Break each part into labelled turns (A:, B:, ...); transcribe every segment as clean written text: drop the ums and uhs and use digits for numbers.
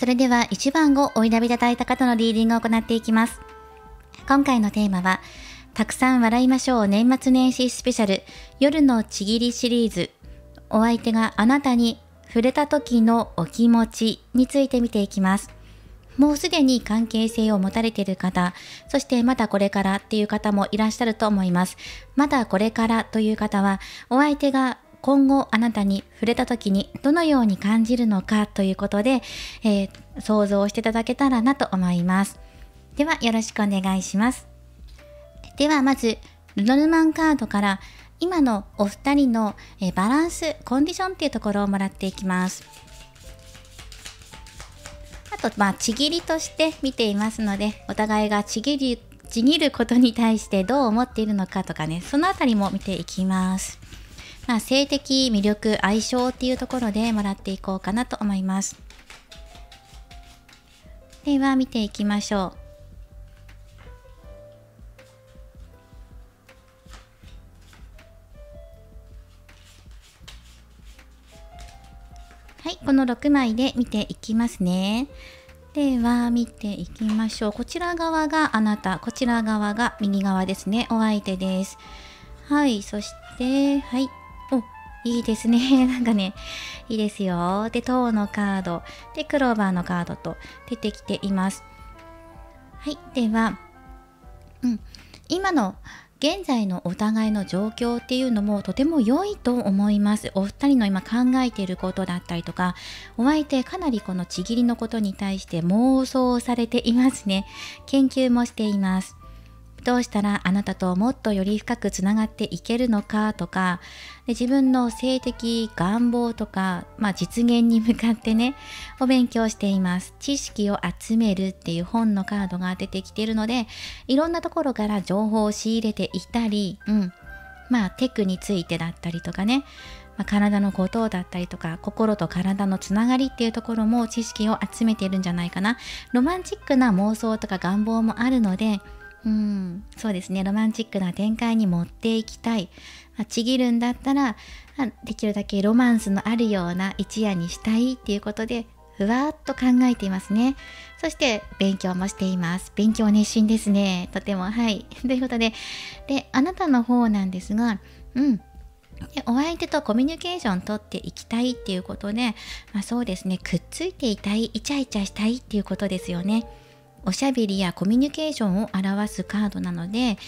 A: それでは1番をお選びいただいた方のリーディングを行っていきます。今回のテーマは、たくさん笑いましょう年末年始スペシャル夜のちぎりシリーズ。お相手があなたに触れた時のお気持ちについて見ていきます。もうすでに関係性を持たれている方、そしてまだこれからっていう方もいらっしゃると思います。まだこれからという方は、お相手が今後あなたに触れた時にどのように感じるのかということで、想像していただけたらなと思います。ではよろしくお願いします。ではまずルノルマンカードから今のお二人のバランス、コンディションっていうところをもらっていきます。あとちぎりとして見ていますので、お互いがちぎることに対してどう思っているのかとかね、そのあたりも見ていきます。性的魅力、相性っていうところでもらっていこうかなと思います。では見ていきましょう。はい、この6枚で見ていきますね。では見ていきましょう。こちら側があなた、こちら側が右側ですね。お相手です。はい、そして、はい。いいですね。なんかね、いいですよ。で、塔のカード、で、クローバーのカードと出てきています。はい、では、今の現在のお互いの状況っていうのもとても良いと思います。お二人の今考えていることだったりとか、お相手かなりこのちぎりのことに対して妄想されていますね。研究もしています。どうしたらあなたともっとより深くつながっていけるのかとか、で自分の性的願望とか、実現に向かってね、お勉強しています。知識を集めるっていう本のカードが出てきているので、いろんなところから情報を仕入れていたり、テクについてだったりとかね、体のことだったりとか、心と体のつながりっていうところも知識を集めているんじゃないかな。ロマンチックな妄想とか願望もあるので、そうですね、ロマンチックな展開に持っていきたい。ちぎるんだったら、できるだけロマンスのあるような一夜にしたいっていうことで、ふわっと考えていますね。そして勉強もしています。勉強熱心ですね。とても、はい。ということで、あなたの方なんですが、お相手とコミュニケーション取っていきたいっていうことで、そうですね、くっついていたい、イチャイチャしたいっていうことですよね。おしゃべりやコミュニケーションを表すカードなので、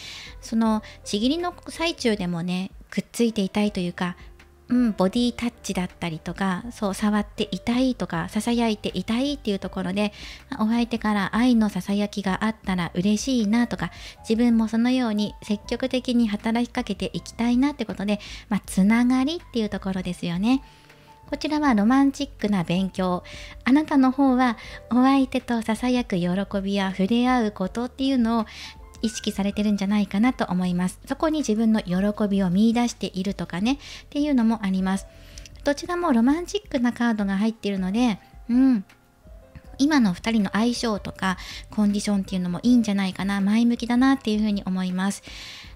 A: そのちぎりの最中でもね、くっついていたいというか、ボディタッチだったりとか、そう触っていたいとか、ささやいていたいっていうところで、お相手から愛のささやきがあったら嬉しいなとか、自分もそのように積極的に働きかけていきたいなってことで、つながりっていうところですよね。こちらはロマンチックな勉強。あなたの方はお相手とささやく喜びや触れ合うことっていうのを意識されてるんじゃないかなと思います。そこに自分の喜びを見出しているとかね、っていうのもあります。どちらもロマンチックなカードが入っているので、今の2人の相性とかコンディションっていうのもいいんじゃないかな、前向きだなっていうふうに思います。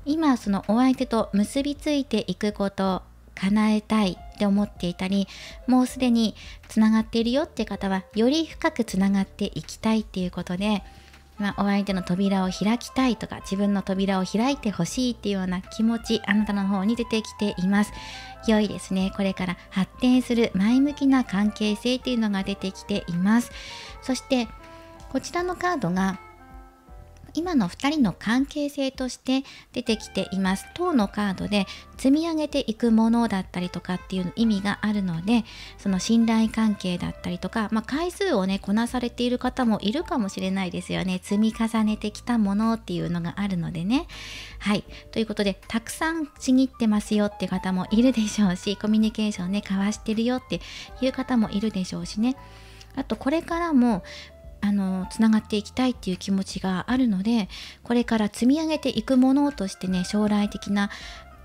A: 今そのお相手と結びついていくこと、叶えたいって思っていたり、もうすでにつながっているよっていう方はより深くつながっていきたいっていうことで、お相手の扉を開きたいとか、自分の扉を開いてほしいっていうような気持ち、あなたの方に出てきています。良いですね。これから発展する前向きな関係性っていうのが出てきています。そしてこちらのカードが今の2人の関係性として出てきています。塔のカードで積み上げていくものだったりとかっていう意味があるので、その信頼関係だったりとか、回数をねこなされている方もいるかもしれないですよね。積み重ねてきたものっていうのがあるのでね。はい、ということでたくさんちぎってますよって方もいるでしょうし、コミュニケーションね交わしてるよっていう方もいるでしょうしね。あとこれからもつながっていきたいっていう気持ちがあるので、これから積み上げていくものとしてね、将来的な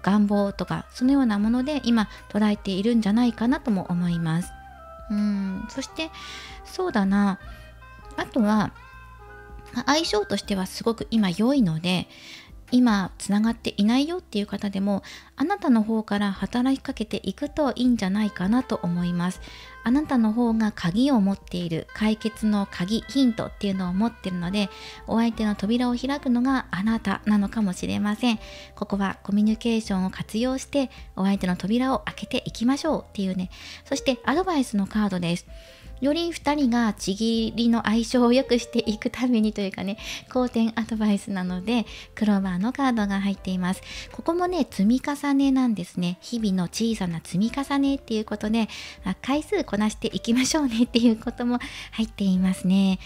A: 願望とかそのようなもので今捉えているんじゃないかなとも思います。そしてそうだな、あとは相性としてはすごく今良いので、今つながっていないよっていう方でも、あなたの方から働きかけていくといいんじゃないかなと思います。あなたの方が鍵を持っている、解決の鍵、ヒントっていうのを持っているので、お相手の扉を開くのがあなたなのかもしれません。ここはコミュニケーションを活用してお相手の扉を開けていきましょうっていうね。そしてアドバイスのカードです。より2人がちぎりの相性を良くしていくためにというかね、好転アドバイスなので、クローバーのカードが入っています。ここもね、積み重ねなんですね。日々の小さな積み重ねっていうことで、回数こなしていきましょうねっていうことも入っていますね。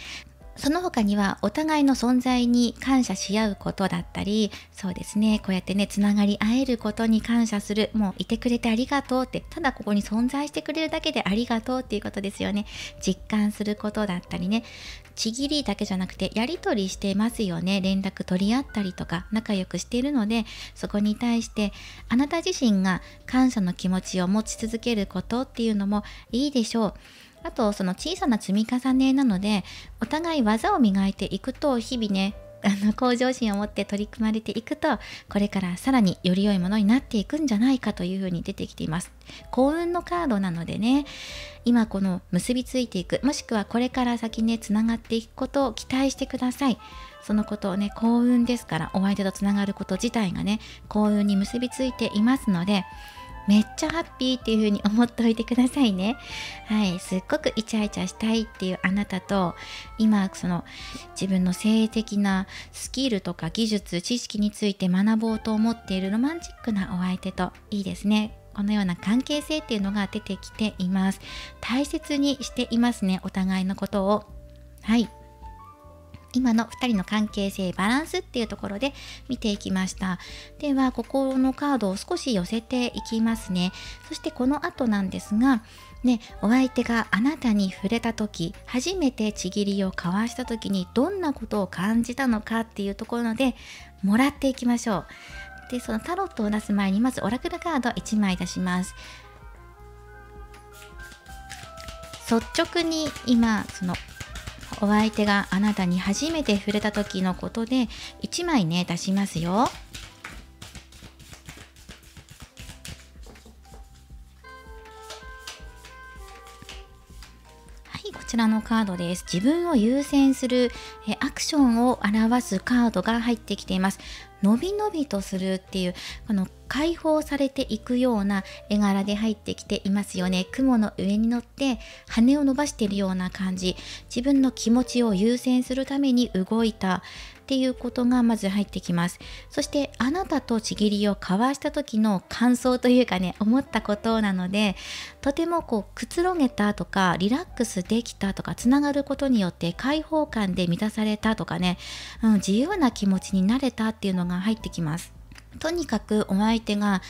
A: その他にはお互いの存在に感謝し合うことだったり、そうですね、こうやってね、つながり合えることに感謝する、もういてくれてありがとうって、ただここに存在してくれるだけでありがとうっていうことですよね。実感することだったりね、ちぎりだけじゃなくてやりとりしてますよね。連絡取り合ったりとか仲良くしているので、そこに対してあなた自身が感謝の気持ちを持ち続けることっていうのもいいでしょう。あとその小さな積み重ねなので、お互い技を磨いていくと、日々ね向上心を持って取り組まれていくと、これからさらにより良いものになっていくんじゃないかというふうに出てきています。幸運のカードなのでね、今この結びついていく、もしくはこれから先ねつながっていくことを期待してください。そのことをね、幸運ですから、お相手とつながること自体がね幸運に結びついていますので、めっちゃハッピーっていう風に思っておいてくださいね。はい、すっごくイチャイチャしたいっていうあなたと、今その自分の性的なスキルとか技術、知識について学ぼうと思っているロマンチックなお相手と、いいですね。このような関係性っていうのが出てきています。大切にしていますね、お互いのことを。はい。今の2人の関係性バランスっていうところで見ていきました。ではここのカードを少し寄せていきますね。そしてこの後なんですがね、お相手があなたに触れた時、初めてちぎりを交わした時にどんなことを感じたのかっていうところでもらっていきましょう。でそのタロットを出す前にまずオラクルカード1枚出します。率直に今そのお相手があなたに初めて触れた時のことで1枚ね出しますよ。はい、こちらのカードです。自分を優先するアクションを表すカードが入ってきています。のびのびとするっていう解放されていくような絵柄で入ってきていますよね。雲の上に乗って羽を伸ばしているような感じ、自分の気持ちを優先するために動いたっていうことがまず入ってきます。そしてあなたとちぎりを交わした時の感想というかね、思ったことなので、とてもくつろげたとかリラックスできたとか、つながることによって開放感で満たされたとかね、自由な気持ちになれたっていうのが入ってきます。とにかくお相手が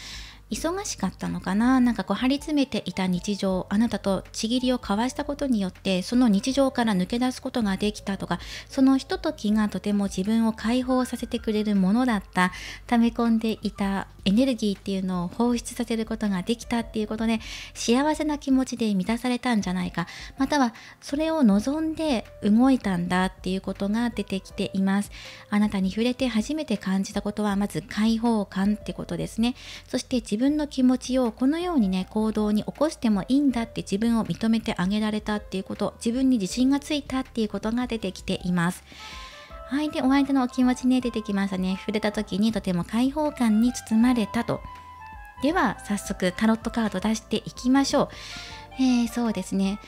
A: 忙しかったのかな、張り詰めていた日常、あなたとちぎりを交わしたことによってその日常から抜け出すことができたとか、そのひとときがとても自分を解放させてくれるものだった、溜め込んでいたエネルギーっていうのを放出させることができたっていうことで、幸せな気持ちで満たされたんじゃないか、またはそれを望んで動いたんだっていうことが出てきています。あなたに触れて初めて感じたことはまず解放感ってことですね。そして自分の気持ちをこのようにね行動に起こしてもいいんだって自分を認めてあげられたっていうこと、自分に自信がついたっていうことが出てきています。はい、でお相手のお気持ちね出てきましたね。触れた時にとても開放感に包まれたと。では早速タロットカード出していきましょう。そうですね、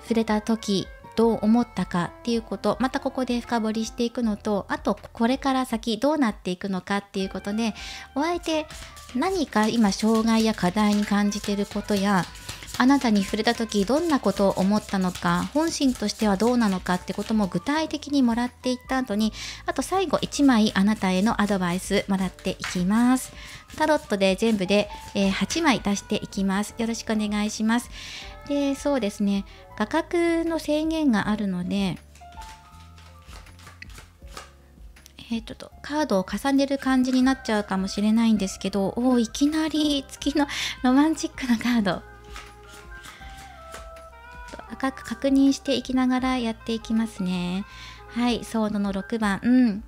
A: 触れた時どう思ったかっていうこと、またここで深掘りしていくのと、あとこれから先どうなっていくのかっていうことで、お相手何か今障害や課題に感じていることや、あなたに触れた時どんなことを思ったのか、本心としてはどうなのかってことも具体的にもらっていった後に、あと最後1枚あなたへのアドバイスもらっていきます。タロットで全部で8枚出していきます。よろしくお願いします。でそうですね、画角の制限があるのでカードを重ねる感じになっちゃうかもしれないんですけど、いきなり月のロマンチックなカード赤く確認していきながらやっていきますね。はい、ソードの6番、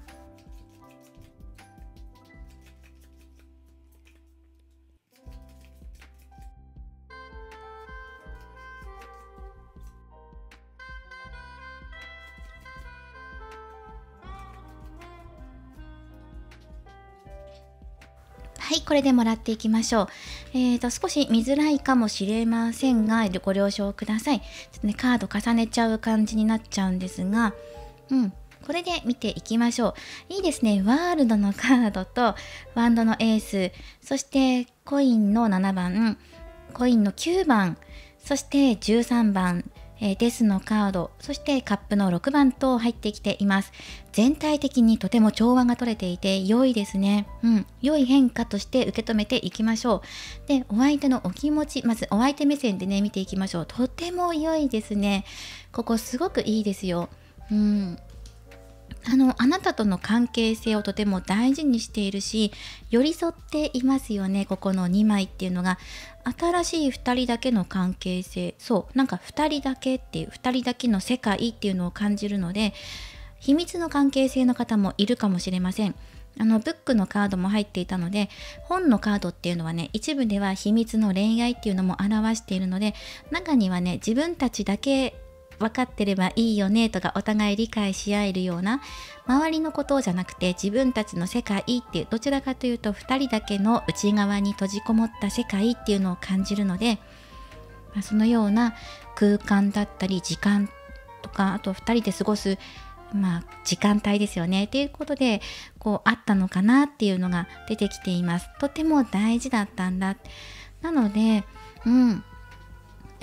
A: はい、これでもらっていきましょう。少し見づらいかもしれませんが、ご了承ください。ちょっとね、カード重ねちゃう感じになっちゃうんですが、これで見ていきましょう。いいですね。ワールドのカードと、ワンドのエース、そしてコインの7番、コインの9番、そして13番、デスのカード、そしてカップの6番と入ってきています。全体的にとても調和が取れていて良いですね。良い変化として受け止めていきましょう。で、お相手のお気持ち、まずお相手目線でね、見ていきましょう。とても良いですね。ここすごくいいですよ。あなたとの関係性をとても大事にしているし、寄り添っていますよね。ここの2枚っていうのが、新しい2人だけの関係性、なんか2人だけっていう、2人だけの世界っていうのを感じるので、秘密の関係性の方もいるかもしれません。ブックのカードも入っていたので、本のカードっていうのはね、一部では秘密の恋愛っていうのも表しているので、中にはね、自分たちだけ分かってればいいよねとか、お互い理解し合えるような、周りのことじゃなくて自分たちの世界っていう、どちらかというと2人だけの内側に閉じこもった世界っていうのを感じるので、そのような空間だったり時間とか、あと2人で過ごす時間帯ですよねっていうことであったのかなっていうのが出てきています。とても大事だったんだ。なので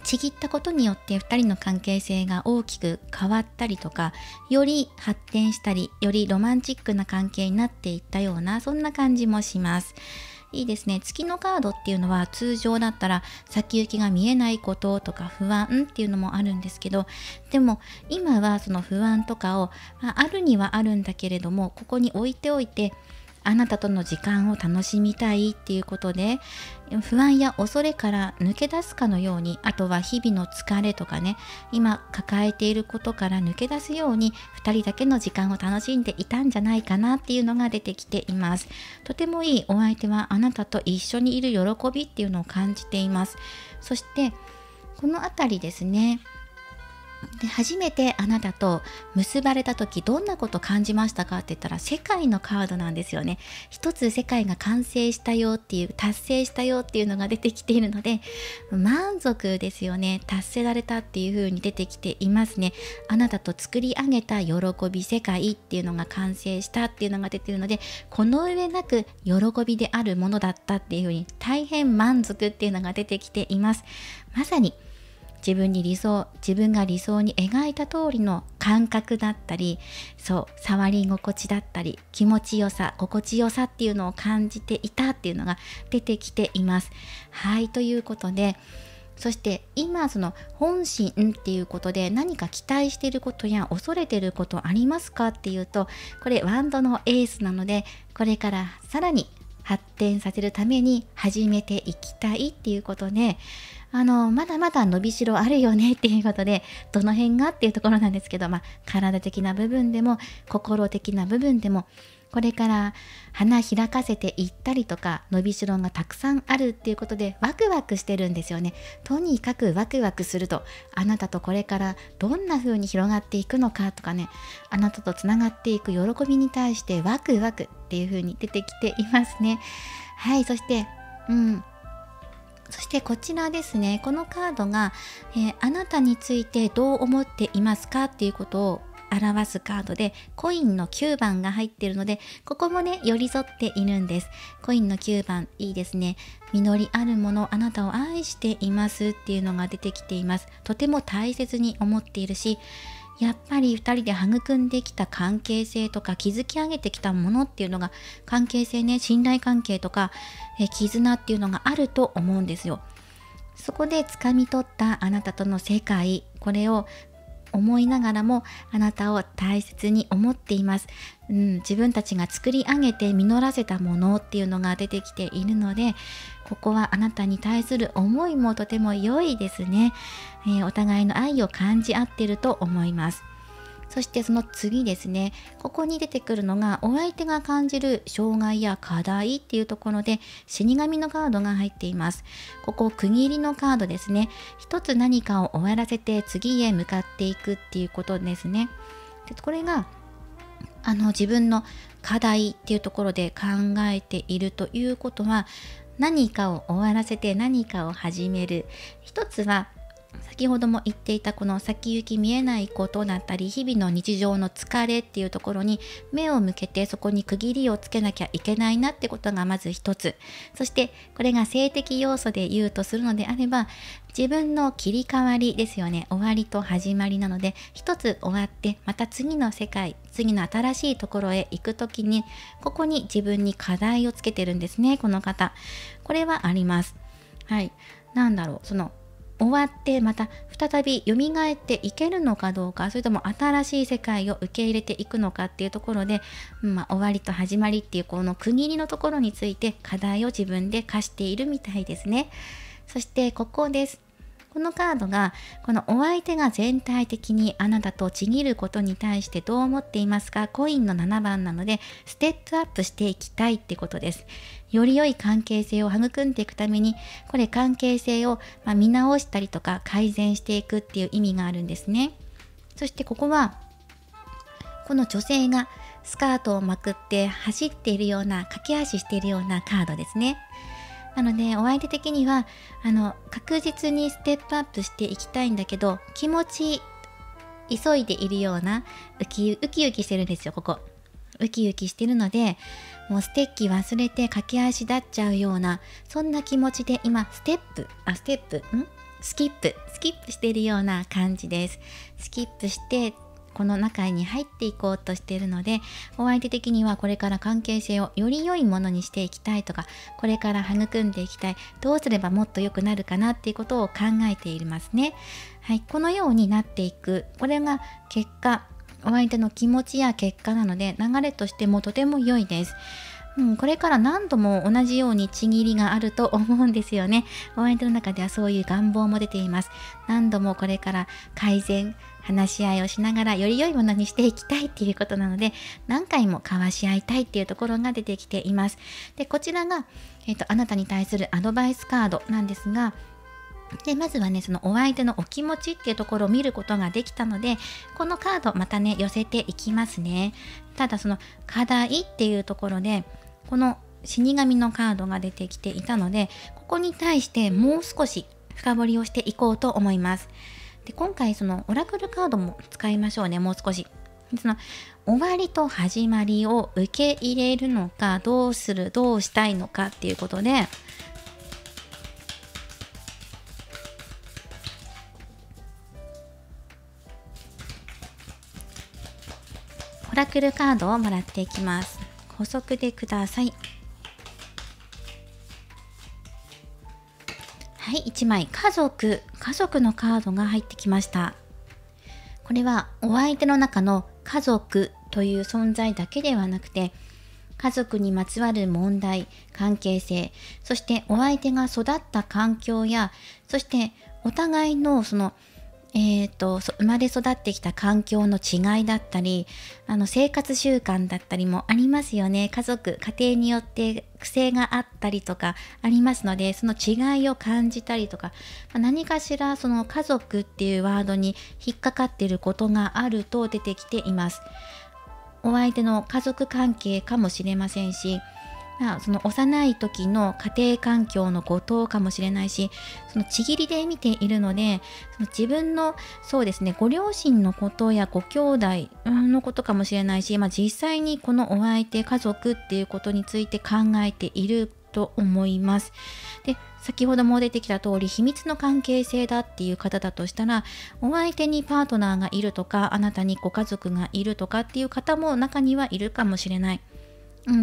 A: ちぎったことによって2人の関係性が大きく変わったりとか、より発展したり、よりロマンチックな関係になっていったような、そんな感じもします。いいですね。月のカードっていうのは通常だったら先行きが見えないこととか不安っていうのもあるんですけど、でも今はその不安とかを、あるにはあるんだけれども、ここに置いておいて、あなたとの時間を楽しみたいっていうことで、不安や恐れから抜け出すかのように、あとは日々の疲れとかね、今抱えていることから抜け出すように2人だけの時間を楽しんでいたんじゃないかなっていうのが出てきています。とてもいい。お相手はあなたと一緒にいる喜びっていうのを感じています。そしてこのあたりですね、で初めてあなたと結ばれた時どんなこと感じましたかって言ったら、世界のカードなんですよね。一つ世界が完成したよっていう、達成したよっていうのが出てきているので、満足ですよね。達成されたっていう風に出てきていますね。あなたと作り上げた喜び世界っていうのが完成したっていうのが出ているので、この上なく喜びであるものだったっていう風に大変満足っていうのが出てきています。まさに自分が理想に描いた通りの感覚だったり、触り心地だったり、気持ちよさ、心地よさっていうのを感じていたっていうのが出てきています。はい、ということで、そして今その本心っていうことで何か期待していることや恐れていることありますかっていうと、これワンドのエースなので、これからさらに発展させるために始めていきたいっていうことで、まだまだ伸びしろあるよねっていうことで、どの辺がっていうところなんですけど、体的な部分でも心的な部分でも、これから花開かせていったりとか、伸びしろがたくさんあるっていうことでワクワクしてるんですよね。とにかくワクワクすると、あなたとこれからどんな風に広がっていくのかとかね、あなたとつながっていく喜びに対してワクワクっていう風に出てきていますね。はい、そしてこちらですね、このカードが、あなたについてどう思っていますかっていうことを表すカードで、コインの9番が入っているので、ここもね寄り添っているんです。コインの9番いいですね。実りあるもの、あなたを愛していますっていうのが出てきています。とても大切に思っているし、やっぱり2人で育んできた関係性とか築き上げてきたものっていうのが、関係性ね、信頼関係とか、絆っていうのがあると思うんですよ。そこで掴み取ったあなたとの世界、これを思いながらもあなたを大切に思っています。自分たちが作り上げて実らせたものっていうのが出てきているので、ここはあなたに対する思いもとても良いですね。お互いの愛を感じ合っていると思います。そしてその次ですね、ここに出てくるのがお相手が感じる障害や課題っていうところで、死神のカードが入っています。ここ区切りのカードですね。一つ何かを終わらせて次へ向かっていくっていうことですね。でこれが自分の課題っていうところで考えているということは、何かを終わらせて何かを始める。一つは先ほども言っていたこの先行き見えないことだったり、日々の日常の疲れっていうところに目を向けて、そこに区切りをつけなきゃいけないなってことがまず一つ。そしてこれが性的要素で言うとするのであれば、自分の切り替わりですよね。終わりと始まりなので、一つ終わってまた次の世界、次の新しいところへ行くときに、ここに自分に課題をつけてるんですね、この方。これはあります。はい。なんだろう、その終わってまた再び蘇っていけるのかどうか、それとも新しい世界を受け入れていくのかっていうところで、終わりと始まりっていうこの区切りのところについて課題を自分で課しているみたいですね。そしてここです。このカードが、このお相手が全体的にあなたとちぎることに対してどう思っていますか？コインの7番なので、ステップアップしていきたいってことです。より良い関係性を育んでいくために、これ関係性を見直したりとか改善していくっていう意味があるんですね。そしてここは、この女性がスカートをまくって走っているような、駆け足しているようなカードですね。なのでお相手的には確実にステップアップしていきたいんだけど、気持ち急いでいるような、ウキウキしてるんですよ。ここウキウキしてるので、もうステッキ忘れて駆け足立っちゃうような、そんな気持ちで今スキップしているような感じです。スキップしてこの中に入っていこうとしているので、お相手的にはこれから関係性をより良いものにしていきたいとか、これから育んでいきたい、どうすればもっと良くなるかなっていうことを考えていますね。はい、このようになっていく、これが結果、お相手の気持ちや結果なので、流れとしてもとても良いです。これから何度も同じようにちぎりがあると思うんですよね。お相手の中ではそういう願望も出ています。何度もこれから改善、話し合いをしながらより良いものにしていきたいっていうことなので、何回も交わし合いたいっていうところが出てきています。で、こちらが、あなたに対するアドバイスカードなんですが、でまずはね、そのお相手のお気持ちっていうところを見ることができたので、このカードまたね寄せていきますね。ただその課題っていうところで、この死神のカードが出てきていたので、ここに対してもう少し深掘りをしていこうと思います。で、今回そのオラクルカードも使いましょうね。もう少しその終わりと始まりを受け入れるのか、どうしたいのかっていうことで、オラクルカードをもらっていきます。補足でください。はい、1枚家族のカードが入ってきました。これはお相手の中の家族という存在だけではなくて、家族にまつわる問題、関係性、そしてお相手が育った環境や、そしてお互いのその生まれ育ってきた環境の違いだったり、生活習慣だったりもありますよね。家庭によって癖があったりとかありますので、その違いを感じたりとか、何かしらその家族っていうワードに引っかかっていることがあると出てきています。お相手の家族関係かもしれませんし、その幼い時の家庭環境の誤答かもしれないし、そのちぎりで見ているので、その自分のそうですね、ご両親のことやご兄弟のことかもしれないし、実際にこのお相手家族っていうことについて考えていると思います。で、先ほども出てきた通り、秘密の関係性だっていう方だとしたら、お相手にパートナーがいるとか、あなたにご家族がいるとかっていう方も中にはいるかもしれない。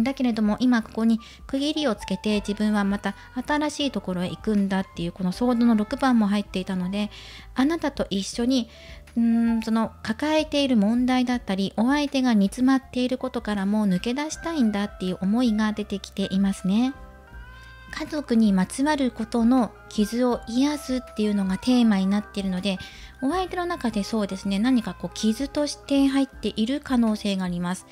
A: だけれども今ここに区切りをつけて、自分はまた新しいところへ行くんだっていうこのソードの6番も入っていたので、あなたと一緒にその抱えている問題だったり、お相手が煮詰まっていることからも抜け出したいんだっていう思いが出てきていますね。家族にまつわることの傷を癒すっていうのがテーマになっているので、お相手の中でそうですね、何か傷として入っている可能性があります。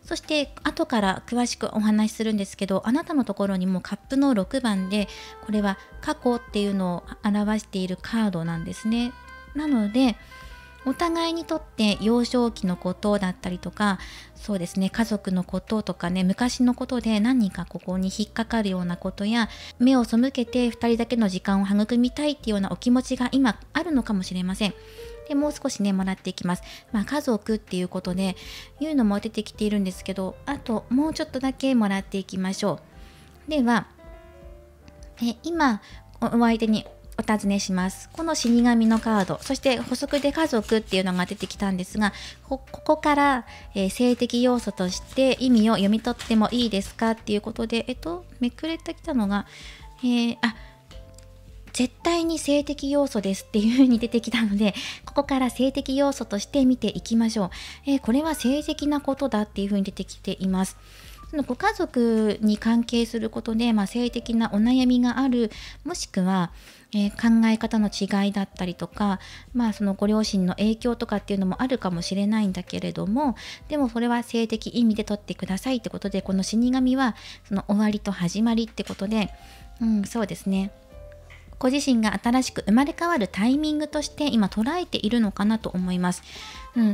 A: そして後から詳しくお話しするんですけど、あなたのところにもカップの6番で、これは過去っていうのを表しているカードなんですね。なのでお互いにとって幼少期のことだったりとか、そうですね、家族のこととかね、昔のことで何かここに引っかかるようなことや、目を背けて2人だけの時間を育みたいっていうようなお気持ちが今あるのかもしれません。で、もう少しね、もらっていきます。家族っていうことで、いうのも出てきているんですけど、あともうちょっとだけもらっていきましょう。では、今、お相手にお尋ねします。この死神のカード、そして補足で家族っていうのが出てきたんですが、ここから、性的要素として意味を読み取ってもいいですかっていうことで、めくれてきたのが、絶対に性的要素ですっていう風に出てきたので、ここから性的要素として見ていきましょう。これは性的なことだっていう風に出てきています。そのご家族に関係することで、性的なお悩みがある、もしくは、考え方の違いだったりとか、そのご両親の影響とかっていうのもあるかもしれないんだけれども、でもそれは性的意味で取ってくださいってことで、この死神はその終わりと始まりってことで、そうですね。ご自身が新しく生まれ変わるタイミングとして今捉えているのかなと思います。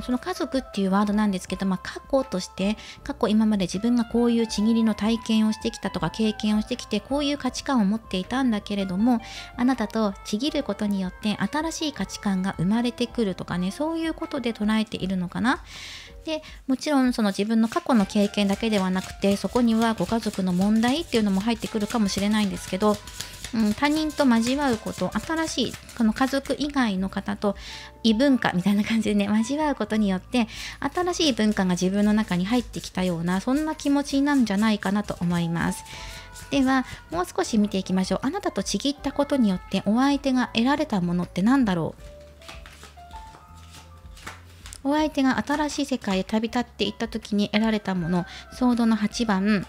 A: その家族っていうワードなんですけど、過去として過去今まで自分がこういうちぎりの体験をしてきたとか経験をしてきて、こういう価値観を持っていたんだけれども、あなたとちぎることによって新しい価値観が生まれてくるとかね、そういうことで捉えているのかな。で、もちろんその自分の過去の経験だけではなくて、そこにはご家族の問題っていうのも入ってくるかもしれないんですけど、他人と交わうこと、新しいこの家族以外の方と異文化みたいな感じでね、交わうことによって新しい文化が自分の中に入ってきたような、そんな気持ちなんじゃないかなと思います。ではもう少し見ていきましょう。あなたとちぎったことによってお相手が得られたものって何だろう。お相手が新しい世界へ旅立っていった時に得られたもの、ソードの8番、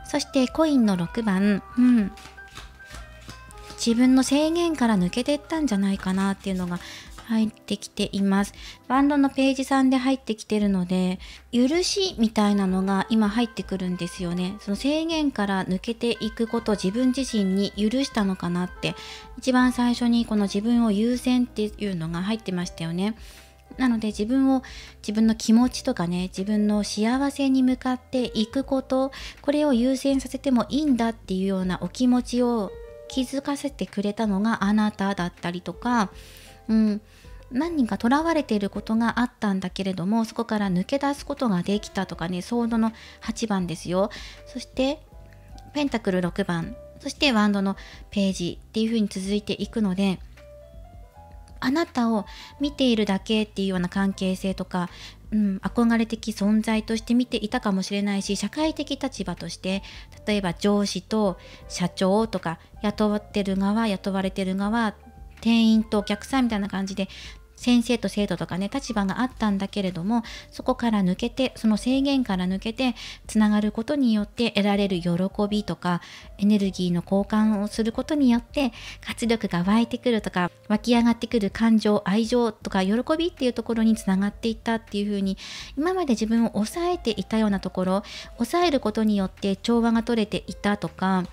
A: そしてコインの6番、自分の制限から抜けていったんじゃないかなっていうのが入ってきています。バンドのページ3で入ってきてるので、許しみたいなのが今入ってくるんですよね。その制限から抜けていくことを自分自身に許したのかなって、一番最初にこの自分を優先っていうのが入ってましたよね。なので自分の気持ちとかね、自分の幸せに向かっていくこと、これを優先させてもいいんだっていうようなお気持ちを気づかせてくれたのがあなただったりとか、何人か囚われていることがあったんだけれども、そこから抜け出すことができたとかね、ソードの8番ですよ。そしてペンタクル6番、そしてワンドのページっていう風に続いていくので、あなたを見ているだけっていうような関係性とか、憧れ的存在として見ていたかもしれないし、社会的立場として、例えば上司と社長とか、雇ってる側、雇われてる側、店員とお客さんみたいな感じで、先生と生徒とかね、立場があったんだけれども、そこから抜けて、その制限から抜けてつながることによって得られる喜びとか、エネルギーの交換をすることによって活力が湧いてくるとか、湧き上がってくる感情、愛情とか喜びっていうところにつながっていったっていう風に、今まで自分を抑えていたようなところ、抑えることによって調和が取れていたとか、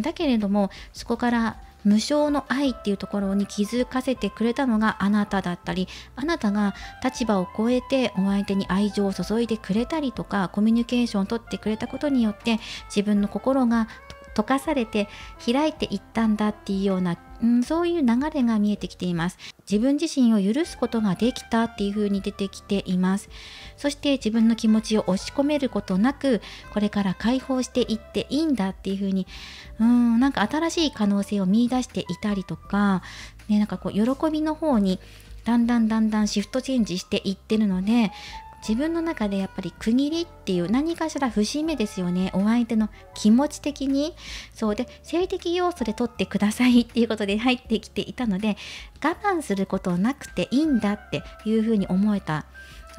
A: だけれどもそこから無償の愛っていうところに気づかせてくれたのがあなただったり、あなたが立場を超えてお相手に愛情を注いでくれたりとか、コミュニケーションを取ってくれたことによって自分の心が溶かされて開いていったんだっていうような、そういう流れが見えてきています。自分自身を許すことができたっていう風に出てきています。そして自分の気持ちを押し込めることなく、これから解放していっていいんだっていう風に、なんか新しい可能性を見出していたりとか、なんかこう喜びの方にだんだんシフトチェンジしていってるので、自分の中でやっぱり区切りっていう何かしら節目ですよね。お相手の気持ち的に。そうで、性的要素で取ってくださいっていうことで入ってきていたので、我慢することなくていいんだっていうふうに思えた。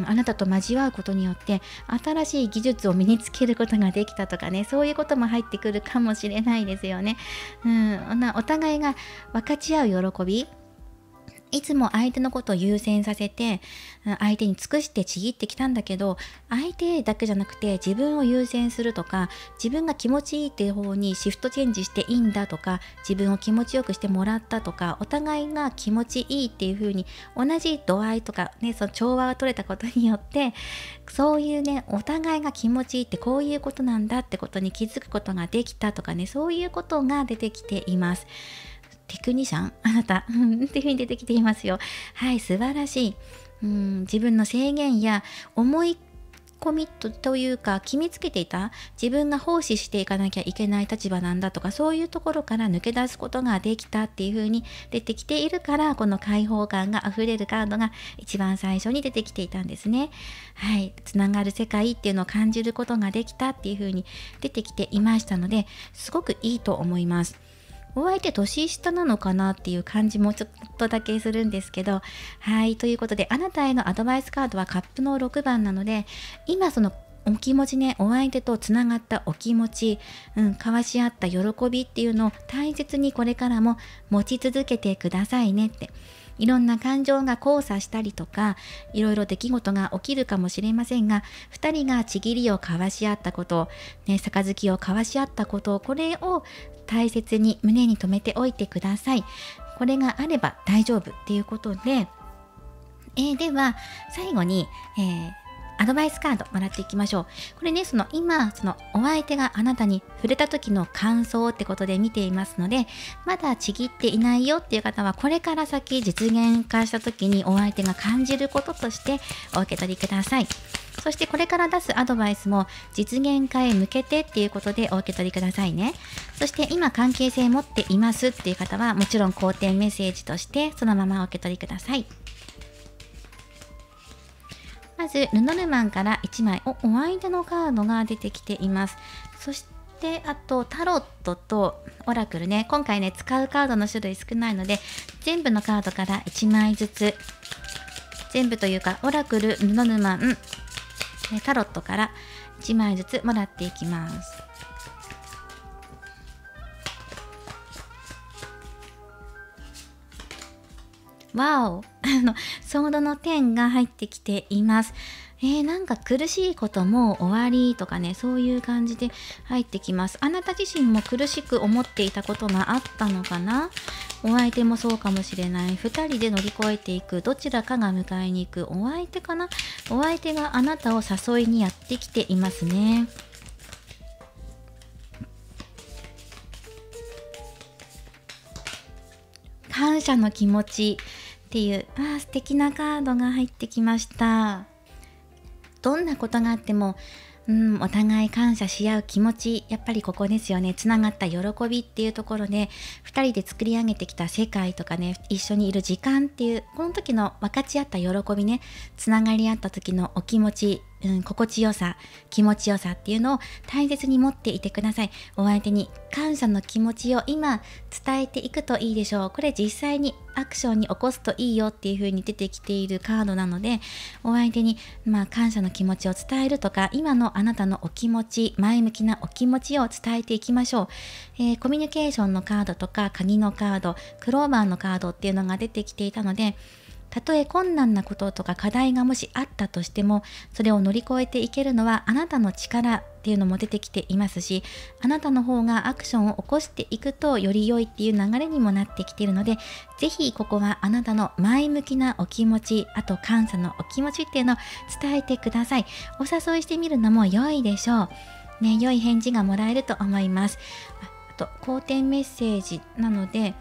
A: あなたと交わうことによって新しい技術を身につけることができたとかね、そういうことも入ってくるかもしれないですよね。お互いが分かち合う喜び、いつも相手のことを優先させて、相手に尽くしてちぎってきたんだけど、相手だけじゃなくて自分を優先するとか、自分が気持ちいいっていう方にシフトチェンジしていいんだとか、自分を気持ちよくしてもらったとか、お互いが気持ちいいっていう風に同じ度合いとかね、その調和が取れたことによって、そういうね、お互いが気持ちいいってこういうことなんだってことに気づくことができたとかね、そういうことが出てきています。テクニシャンあなたっていう風に出てきていますよ。はい、素晴らしい。自分の制限や思い込みというか決めつけていた自分が奉仕していかなきゃいけない立場なんだとか、そういうところから抜け出すことができたっていう風に出てきているから、この解放感があふれるカードが一番最初に出てきていたんですね。はい、つながる世界っていうのを感じることができたっていう風に出てきていましたので、すごくいいと思います。お相手年下なのかなっていう感じもちょっとだけするんですけど、はい、ということであなたへのアドバイスカードはカップの6番なので、今そのお気持ちね、お相手とつながったお気持ち、交わし合った喜びっていうのを大切にこれからも持ち続けてくださいねって。いろんな感情が交差したりとか、いろいろ出来事が起きるかもしれませんが、2人がちぎりを交わし合ったこと、ね、杯を交わし合ったこと、これを大切に胸に留めておいてください。これがあれば大丈夫っていうことで、では最後に、アドバイスカードもらっていきましょう。これね、今お相手があなたに触れた時の感想ってことで見ていますので、まだちぎっていないよっていう方は、これから先実現化した時にお相手が感じることとしてお受け取りください。そしてこれから出すアドバイスも実現化へ向けてっていうことでお受け取りくださいね。そして今関係性持っていますっていう方は、もちろん肯定メッセージとしてそのままお受け取りください。まずルノルマンから1枚お相手のカードが出てきています。そしてあとタロットとオラクルね、今回ね使うカードの種類少ないので、全部のカードから1枚ずつ、全部というかオラクル、ルノルマン、タロットから1枚ずつもらっていきます。わおソードの10が入ってきています。なんか苦しいこともう終わりとかね、そういう感じで入ってきます。あなた自身も苦しく思っていたことがあったのかな。お相手もそうかもしれない。2人で乗り越えていく、どちらかが迎えに行くお相手かな。お相手があなたを誘いにやってきていますね。感謝の気持ちっていう素敵なカードが入ってきました。どんなことがあってもお互い感謝し合う気持ち、やっぱりここですよね。つながった喜びっていうところで、2人で作り上げてきた世界とかね、一緒にいる時間っていう、この時の分かち合った喜びね、つながり合った時のお気持ち、心地よさ、気持ちよさっていうのを大切に持っていてください。お相手に感謝の気持ちを今伝えていくといいでしょう。これ実際にアクションに起こすといいよっていう風に出てきているカードなので、お相手に感謝の気持ちを伝えるとか、今のあなたのお気持ち、前向きなお気持ちを伝えていきましょう。コミュニケーションのカードとか鍵のカード、クローバーのカードっていうのが出てきていたので、たとえ困難なこととか課題がもしあったとしても、それを乗り越えていけるのはあなたの力っていうのも出てきていますし、あなたの方がアクションを起こしていくとより良いっていう流れにもなってきているので、ぜひここはあなたの前向きなお気持ち、あと感謝のお気持ちっていうのを伝えてください。お誘いしてみるのも良いでしょう。ね、良い返事がもらえると思います。あと肯定メッセージなので、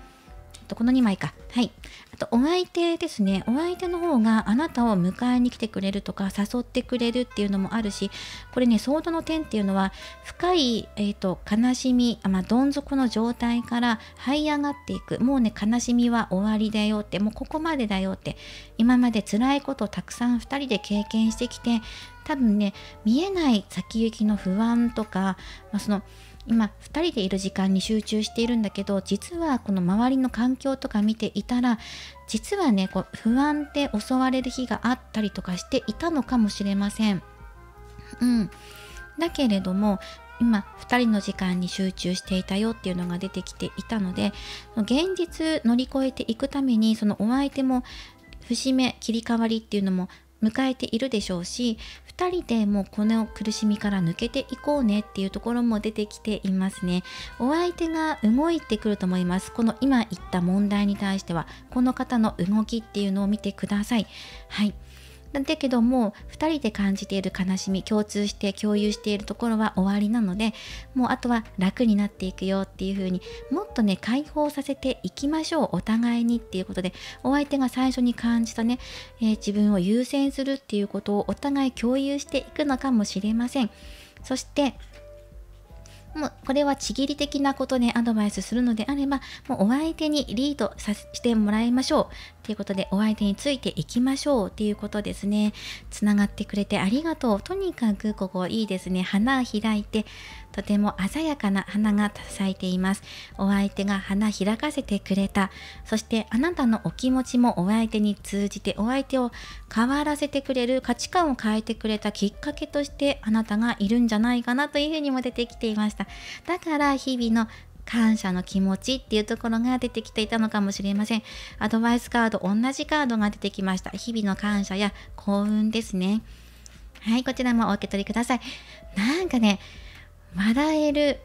A: この2枚か。はい。あと、お相手ですね。お相手の方があなたを迎えに来てくれるとか、誘ってくれるっていうのもあるし、これね、ソードの点っていうのは、深い、悲しみ、どん底の状態から這い上がっていく。もうね、悲しみは終わりだよって、もうここまでだよって、今まで辛いことをたくさん2人で経験してきて、多分ね、見えない先行きの不安とか、今2人でいる時間に集中しているんだけど、実はこの周りの環境とか見ていたら、実はね不安で襲われる日があったりとかしていたのかもしれません。だけれども今2人の時間に集中していたよっていうのが出てきていたので、現実乗り越えていくためにそのお相手も節目切り替わりっていうのも迎えているでしょうし、2人でもうこの苦しみから抜けていこうねっていうところも出てきていますね。お相手が動いてくると思います。この今言った問題に対してはこの方の動きっていうのを見てください。はい。だけども2人で感じている悲しみ、共通して共有しているところは終わりなので、もうあとは楽になっていくよっていう風にもっとね解放させていきましょう、お互いにっていうことで、お相手が最初に感じたね、自分を優先するっていうことをお互い共有していくのかもしれません。そしてもうこれはちぎり的なことでアドバイスするのであれば、もうお相手にリードしてもらいましょうということで、お相手についていきましょうっていうことですね。つながってくれてありがとう。とにかくここいいですね。花開いてとても鮮やかな花が咲いています。お相手が花開かせてくれた。そしてあなたのお気持ちもお相手に通じて、お相手を変わらせてくれる、価値観を変えてくれたきっかけとしてあなたがいるんじゃないかなというふうにも出てきていました。だから日々の感謝の気持ちっていうところが出てきていたのかもしれません。アドバイスカード、同じカードが出てきました。日々の感謝や幸運ですね。はい、こちらもお受け取りください。なんかね、笑える、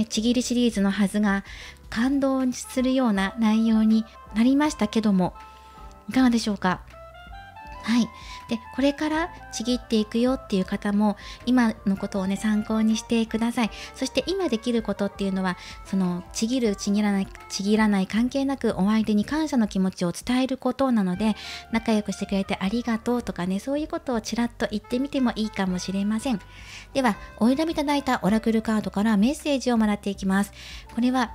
A: ちぎりシリーズのはずが感動するような内容になりましたけども、いかがでしょうか。はい。で、これからちぎっていくよっていう方も今のことをね参考にしてください。そして今できることっていうのは、そのちぎるちぎらない関係なくお相手に感謝の気持ちを伝えることなので、仲良くしてくれてありがとうとかね、そういうことをちらっと言ってみてもいいかもしれません。ではお選びいただいたオラクルカードからメッセージをもらっていきます。これは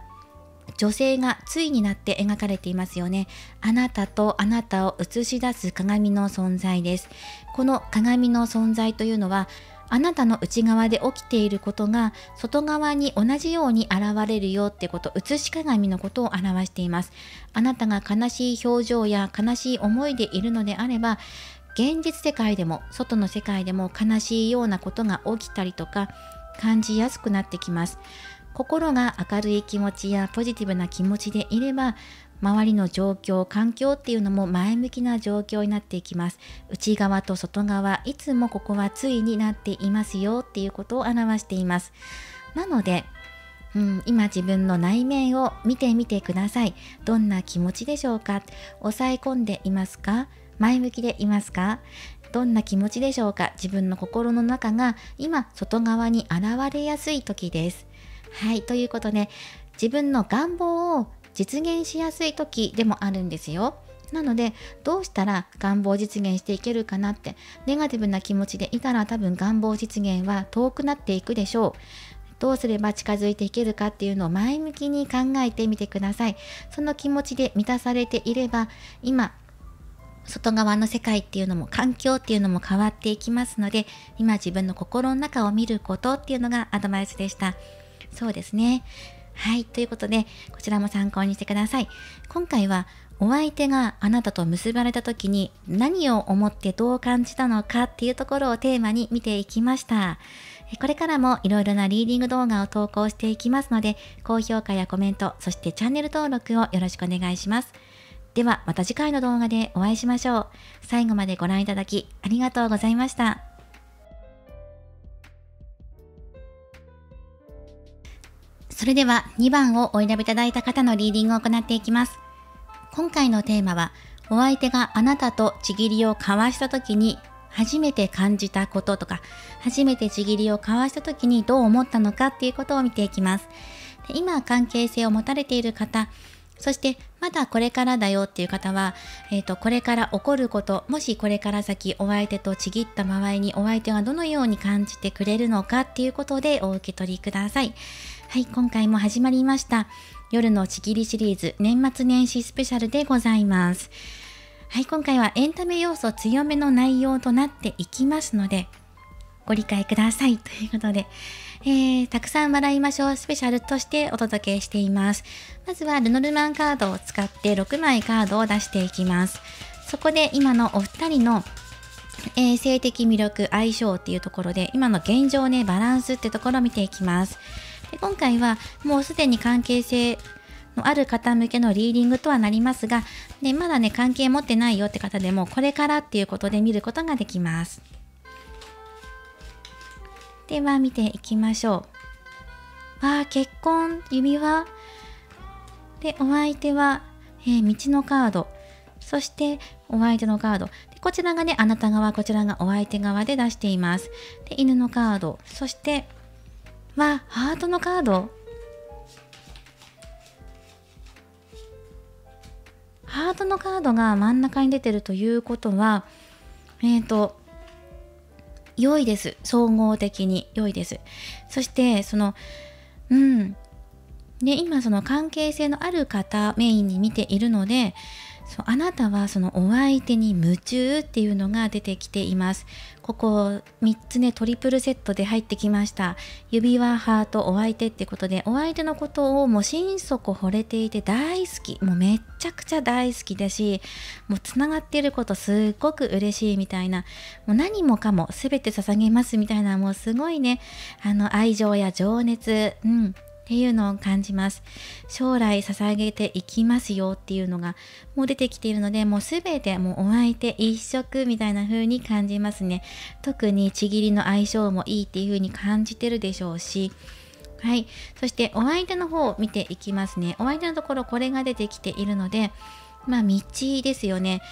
A: 女性が対になって描かれていますよね。あなたとあなたを映し出す鏡の存在です。この鏡の存在というのは、あなたの内側で起きていることが外側に同じように現れるよってこと、映し鏡のことを表しています。あなたが悲しい表情や悲しい思いでいるのであれば、現実世界でも外の世界でも悲しいようなことが起きたりとか感じやすくなってきます。心が明るい気持ちやポジティブな気持ちでいれば、周りの状況、環境っていうのも前向きな状況になっていきます。内側と外側、いつもここは対になっていますよっていうことを表しています。なので、今自分の内面を見てみてください。どんな気持ちでしょうか？抑え込んでいますか？前向きでいますか？どんな気持ちでしょうか？自分の心の中が今外側に現れやすい時です。はい、ということで、自分の願望を実現しやすい時でもあるんですよ。なので、どうしたら願望を実現していけるかなって、ネガティブな気持ちでいたら多分願望実現は遠くなっていくでしょう。どうすれば近づいていけるかっていうのを前向きに考えてみてください。その気持ちで満たされていれば、今、外側の世界っていうのも環境っていうのも変わっていきますので、今自分の心の中を見ることっていうのがアドバイスでした。そうですね。はい。ということで、こちらも参考にしてください。今回は、お相手があなたと結ばれた時に何を思ってどう感じたのかっていうところをテーマに見ていきました。これからもいろいろなリーディング動画を投稿していきますので、高評価やコメント、そしてチャンネル登録をよろしくお願いします。では、また次回の動画でお会いしましょう。最後までご覧いただきありがとうございました。それでは2番をお選びいただいた方のリーディングを行っていきます。今回のテーマは、お相手があなたとちぎりを交わした時に初めて感じたこととか、初めてちぎりを交わした時にどう思ったのかっていうことを見ていきます。で、今関係性を持たれている方、そしてまだこれからだよっていう方は、これから起こること、もしこれから先お相手とちぎった場合にお相手がどのように感じてくれるのかっていうことでお受け取りください。はい、今回も始まりました。夜のちぎりシリーズ年末年始スペシャルでございます。はい、今回はエンタメ要素強めの内容となっていきますので、ご理解くださいということで、たくさん笑いましょうスペシャルとしてお届けしています。まずはルノルマンカードを使って6枚カードを出していきます。そこで今のお二人の性的魅力、相性っていうところで、今の現状ね、バランスってところを見ていきます。で、今回はもうすでに関係性のある方向けのリーディングとはなりますが、でまだね、関係持ってないよって方でも、これからっていうことで見ることができます。では、見ていきましょう。結婚、指輪。で、お相手は、道のカード。そして、お相手のカード。で、こちらがね、あなた側、こちらがお相手側で出しています。で、犬のカード。そして、ハートのカード。ハートのカードが真ん中に出てるということは、良いです。総合的に良いです。そして、今その関係性のある方メインに見ているので、あなたはそのお相手に夢中っていうのが出てきています。ここ3つね、トリプルセットで入ってきました。指輪、ハート、お相手ってことで、お相手のことをもう心底惚れていて大好き。もうめっちゃくちゃ大好きだし、もうつながっていることすっごく嬉しいみたいな、もう何もかも全て捧げますみたいな、もうすごいね、愛情や情熱、っていうのを感じます。将来捧げていきますよっていうのがもう出てきているので、もうすべてもうお相手一色みたいな風に感じますね。特にちぎりの相性もいいっていう風に感じてるでしょうし、はい。そしてお相手の方を見ていきますね。お相手のところこれが出てきているので、道ですよね。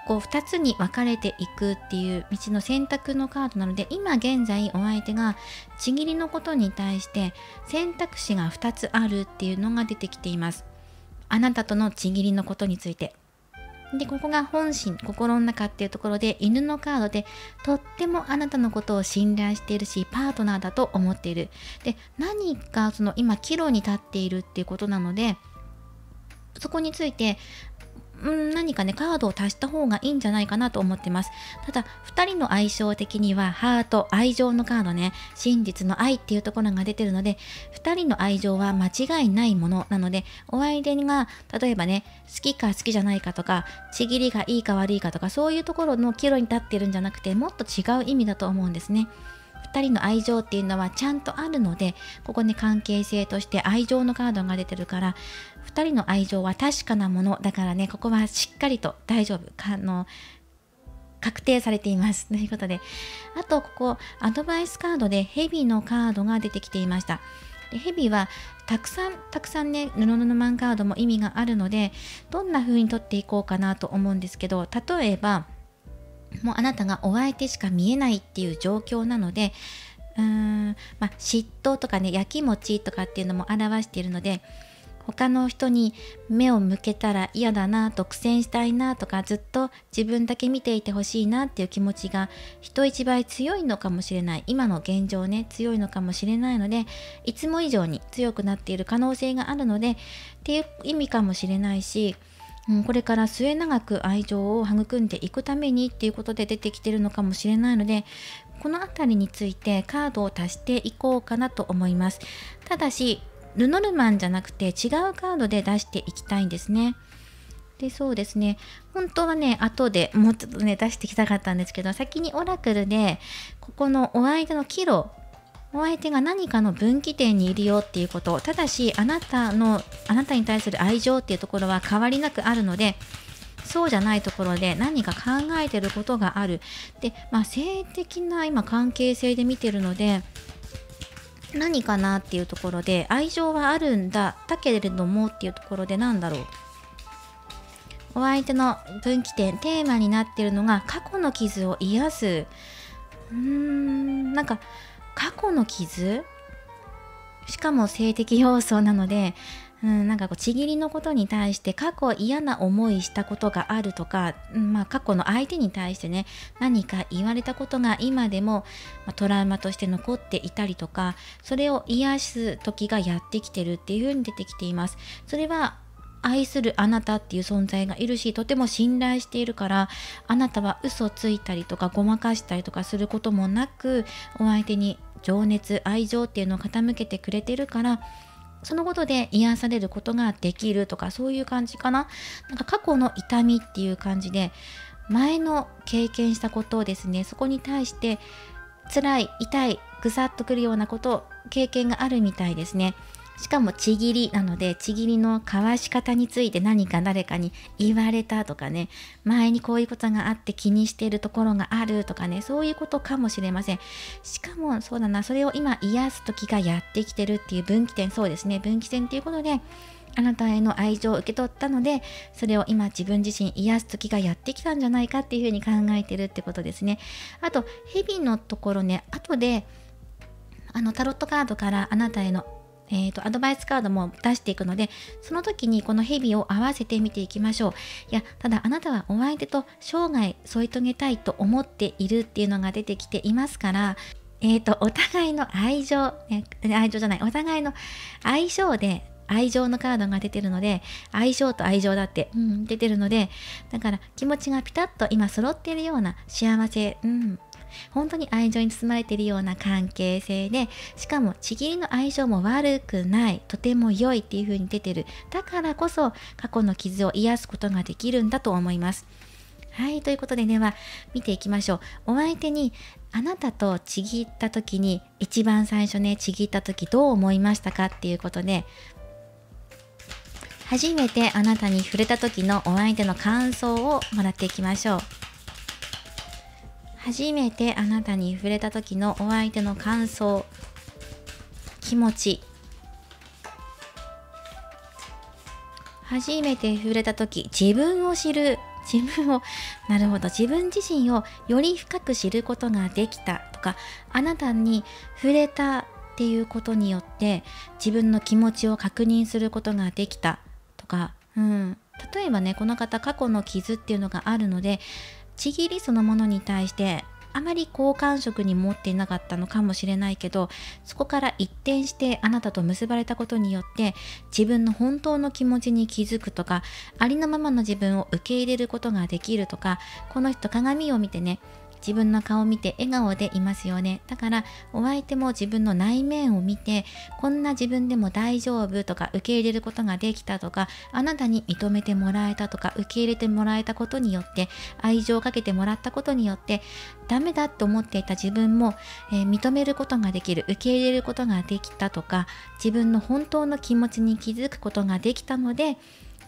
A: ここ2つに分かれていくっていう道の選択のカードなので、今現在お相手がちぎりのことに対して選択肢が2つあるっていうのが出てきています。あなたとのちぎりのことについて。で、ここが本心、心の中っていうところで、犬のカードでとってもあなたのことを信頼しているし、パートナーだと思っている。で、何か今岐路に立っているっていうことなので、そこについて何かね、カードを足した方がいいんじゃないかなと思ってます。ただ、2人の相性的には、ハート、愛情のカードね、真実の愛っていうところが出てるので、2人の愛情は間違いないものなので、お相手が、例えばね、好きか好きじゃないかとか、ちぎりがいいか悪いかとか、そういうところの岐路に立ってるんじゃなくて、もっと違う意味だと思うんですね。2人の愛情っていうのはちゃんとあるので、ここね、関係性として愛情のカードが出てるから、2人の愛情は確かなものだからね、ここはしっかりと大丈夫確定されていますということで、あとここアドバイスカードでヘビのカードが出てきていました。で、ヘビはたくさんね、布のマンカードも意味があるので、どんな風に取っていこうかなと思うんですけど、例えばもうあなたがお相手しか見えないっていう状況なので、嫉妬とかね、やきもちとかっていうのも表しているので、他の人に目を向けたら嫌だな、独占したいなとか、ずっと自分だけ見ていてほしいなっていう気持ちが人一倍強いのかもしれない。今の現状ね、強いのかもしれないので、いつも以上に強くなっている可能性があるのでっていう意味かもしれないし、これから末永く愛情を育んでいくためにっていうことで出てきてるのかもしれないので、このあたりについてカードを足していこうかなと思います。ただしルノルマンじゃなくて違うカードで出していきたいんですね。で、そうですね、本当はね、後でもうちょっとね出していきたかったんですけど、先にオラクルでここのお相手の岐路、お相手が何かの分岐点にいるよっていうこと、ただしあなたに対する愛情っていうところは変わりなくあるので、そうじゃないところで何か考えてることがある。で、性的な今関係性で見てるので、何かなっていうところで、愛情はあるんだけれどもっていうところで、なんだろう、お相手の分岐点、テーマになっているのが過去の傷を癒す。なんか過去の傷、しかも性的要素なので、なんかちぎりのことに対して過去嫌な思いしたことがあるとか、過去の相手に対してね、何か言われたことが今でも、トラウマとして残っていたりとか、それを癒す時がやってきてるっていう風に出てきています。それは愛するあなたっていう存在がいるし、とても信頼しているから、あなたは嘘ついたりとかごまかしたりとかすることもなく、お相手に情熱、愛情っていうのを傾けてくれてるから、そのことで癒されることができるとか、そういう感じかな。なんか過去の痛みっていう感じで、前の経験したことをですね、そこに対して辛い、痛い、ぐさっとくるようなこと経験があるみたいですね。しかもちぎりなので、ちぎりの交わし方について何か誰かに言われたとかね、前にこういうことがあって気にしているところがあるとかね、そういうことかもしれません。しかもそうだな、それを今癒す時がやってきてるっていう分岐点、そうですね、分岐点っていうことで、あなたへの愛情を受け取ったので、それを今自分自身癒す時がやってきたんじゃないかっていうふうに考えてるってことですね。あと、蛇のところね、後でタロットカードからあなたへのアドバイスカードも出していくので、その時にこの蛇を合わせて見ていきましょう。いや、ただあなたはお相手と生涯添い遂げたいと思っているっていうのが出てきていますから、お互いの愛情、愛情じゃない、お互いの相性で、愛情のカードが出てるので、相性と愛情だって、出てるので、だから気持ちがピタッと今揃っているような幸せ、本当に愛情に包まれているような関係性で、しかもちぎりの相性も悪くない、とても良いっていう風に出てる。だからこそ過去の傷を癒すことができるんだと思います。はい、ということででは見ていきましょう。お相手にあなたとちぎった時に、一番最初ね、ちぎった時どう思いましたかっていうことで、初めてあなたに触れた時のお相手の感想をもらっていきましょう。初めてあなたに触れた時のお相手の感想、気持ち。初めて触れた時、自分を知る。なるほど、自分自身をより深く知ることができたとか、あなたに触れたっていうことによって自分の気持ちを確認することができたとか、例えばね、この方過去の傷っていうのがあるので、ちぎりそのものに対してあまり好感触に持っていなかったのかもしれないけど、そこから一転してあなたと結ばれたことによって自分の本当の気持ちに気づくとか、ありのままの自分を受け入れることができるとか、この人鏡を見てね、自分の顔を見て笑顔でいますよね。だからお相手も自分の内面を見て、こんな自分でも大丈夫とか、受け入れることができたとか、あなたに認めてもらえたとか、受け入れてもらえたことによって、愛情をかけてもらったことによって、ダメだと思っていた自分も、認めることができる、受け入れることができたとか、自分の本当の気持ちに気づくことができたので、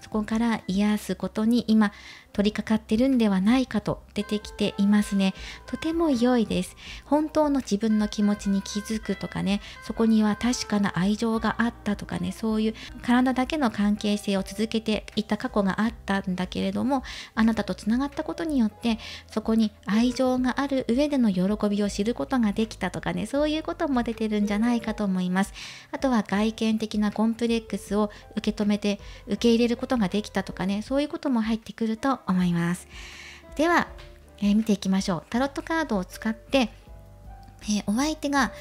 A: そこから癒すことに今取り掛かってるんではないかと出てきていますね。とても良いです。本当の自分の気持ちに気づくとかね、そこには確かな愛情があったとかね、そういう体だけの関係性を続けていた過去があったんだけれども、あなたとつながったことによってそこに愛情がある上での喜びを知ることができたとかね、そういうことも出てるんじゃないかと思います。あとは外見的なコンプレックスを受け止めて受け入れることができたとかね、そういうことも入ってくると思います。では、見ていきましょう。タロットカードを使って、お相手が、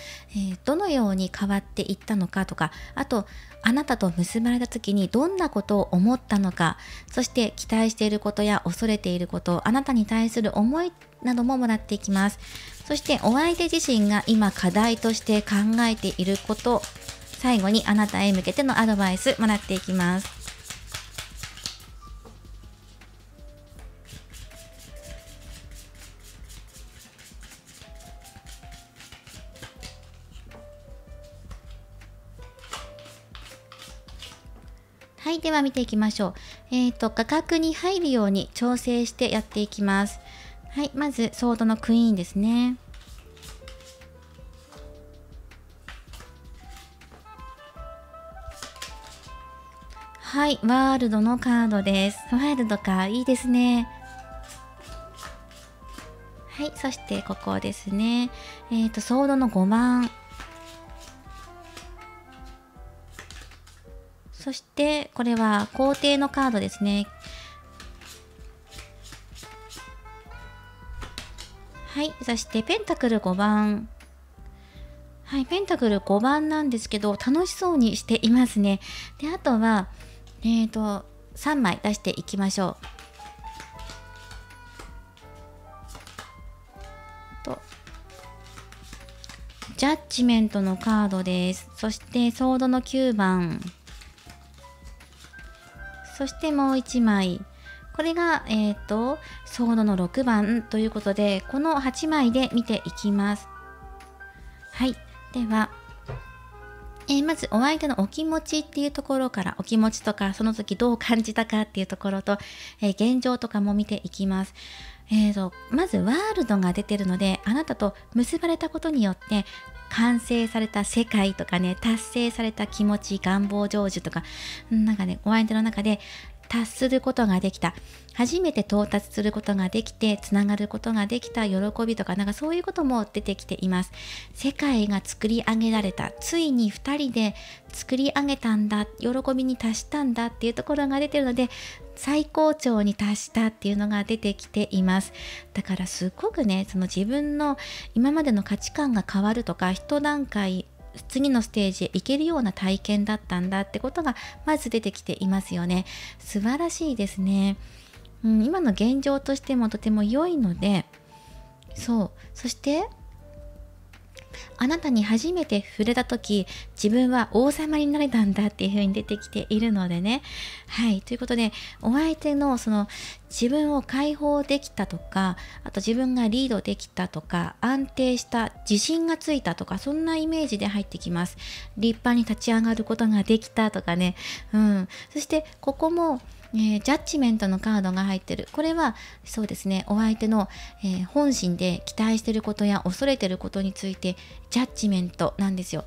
A: どのように変わっていったのかとか、あとあなたと結ばれた時にどんなことを思ったのか、そして期待していることや恐れていること、あなたに対する思いなどももらっていきます。そしてお相手自身が今課題として考えていること、最後にあなたへ向けてのアドバイスもらっていきます。はい、では見ていきましょう。画角に入るように調整してやっていきます。はい、まずソードのクイーンですね。はい、ワールドのカードです。ワールドか、いいですね。はい、そしてここですね。ソードの5番。そしてこれは皇帝のカードですね。はい、そしてペンタクル5番。はい、ペンタクル5番なんですけど、楽しそうにしていますね。で、あとは、3枚出していきましょう。ジャッジメントのカードです。そしてソードの9番。そしてもう1枚、これが、ソードの6番ということで、この8枚で見ていきます。はい。では、まずお相手のお気持ちっていうところから、お気持ちとかその時どう感じたかっていうところと、現状とかも見ていきます。まずワールドが出てるので、あなたと結ばれたことによって完成された世界とかね、達成された気持ち、願望成就とか、なんかね、お相手の中で達することができた、初めて到達することができてつながることができた喜びとか、なんかそういうことも出てきています。世界が作り上げられた、ついに2人で作り上げたんだ、喜びに達したんだっていうところが出てるので、最高潮に達したっていうのが出てきています。だからすっごくね、その自分の今までの価値観が変わるとか、一段階次のステージへ行けるような体験だったんだってことがまず出てきていますよね。素晴らしいですね。今の現状としてもとても良いので、そしてあなたに初めて触れた時、自分は王様になれたんだっていう風に出てきているのでね。はい。ということで、お相手のその自分を解放できたとか、あと自分がリードできたとか、安定した自信がついたとか、そんなイメージで入ってきます。立派に立ち上がることができたとかね。そしてここも、ジャッジメントのカードが入ってる。これはそうですね、お相手の、本心で期待していることや恐れていることについてジャッジメントなんですよ。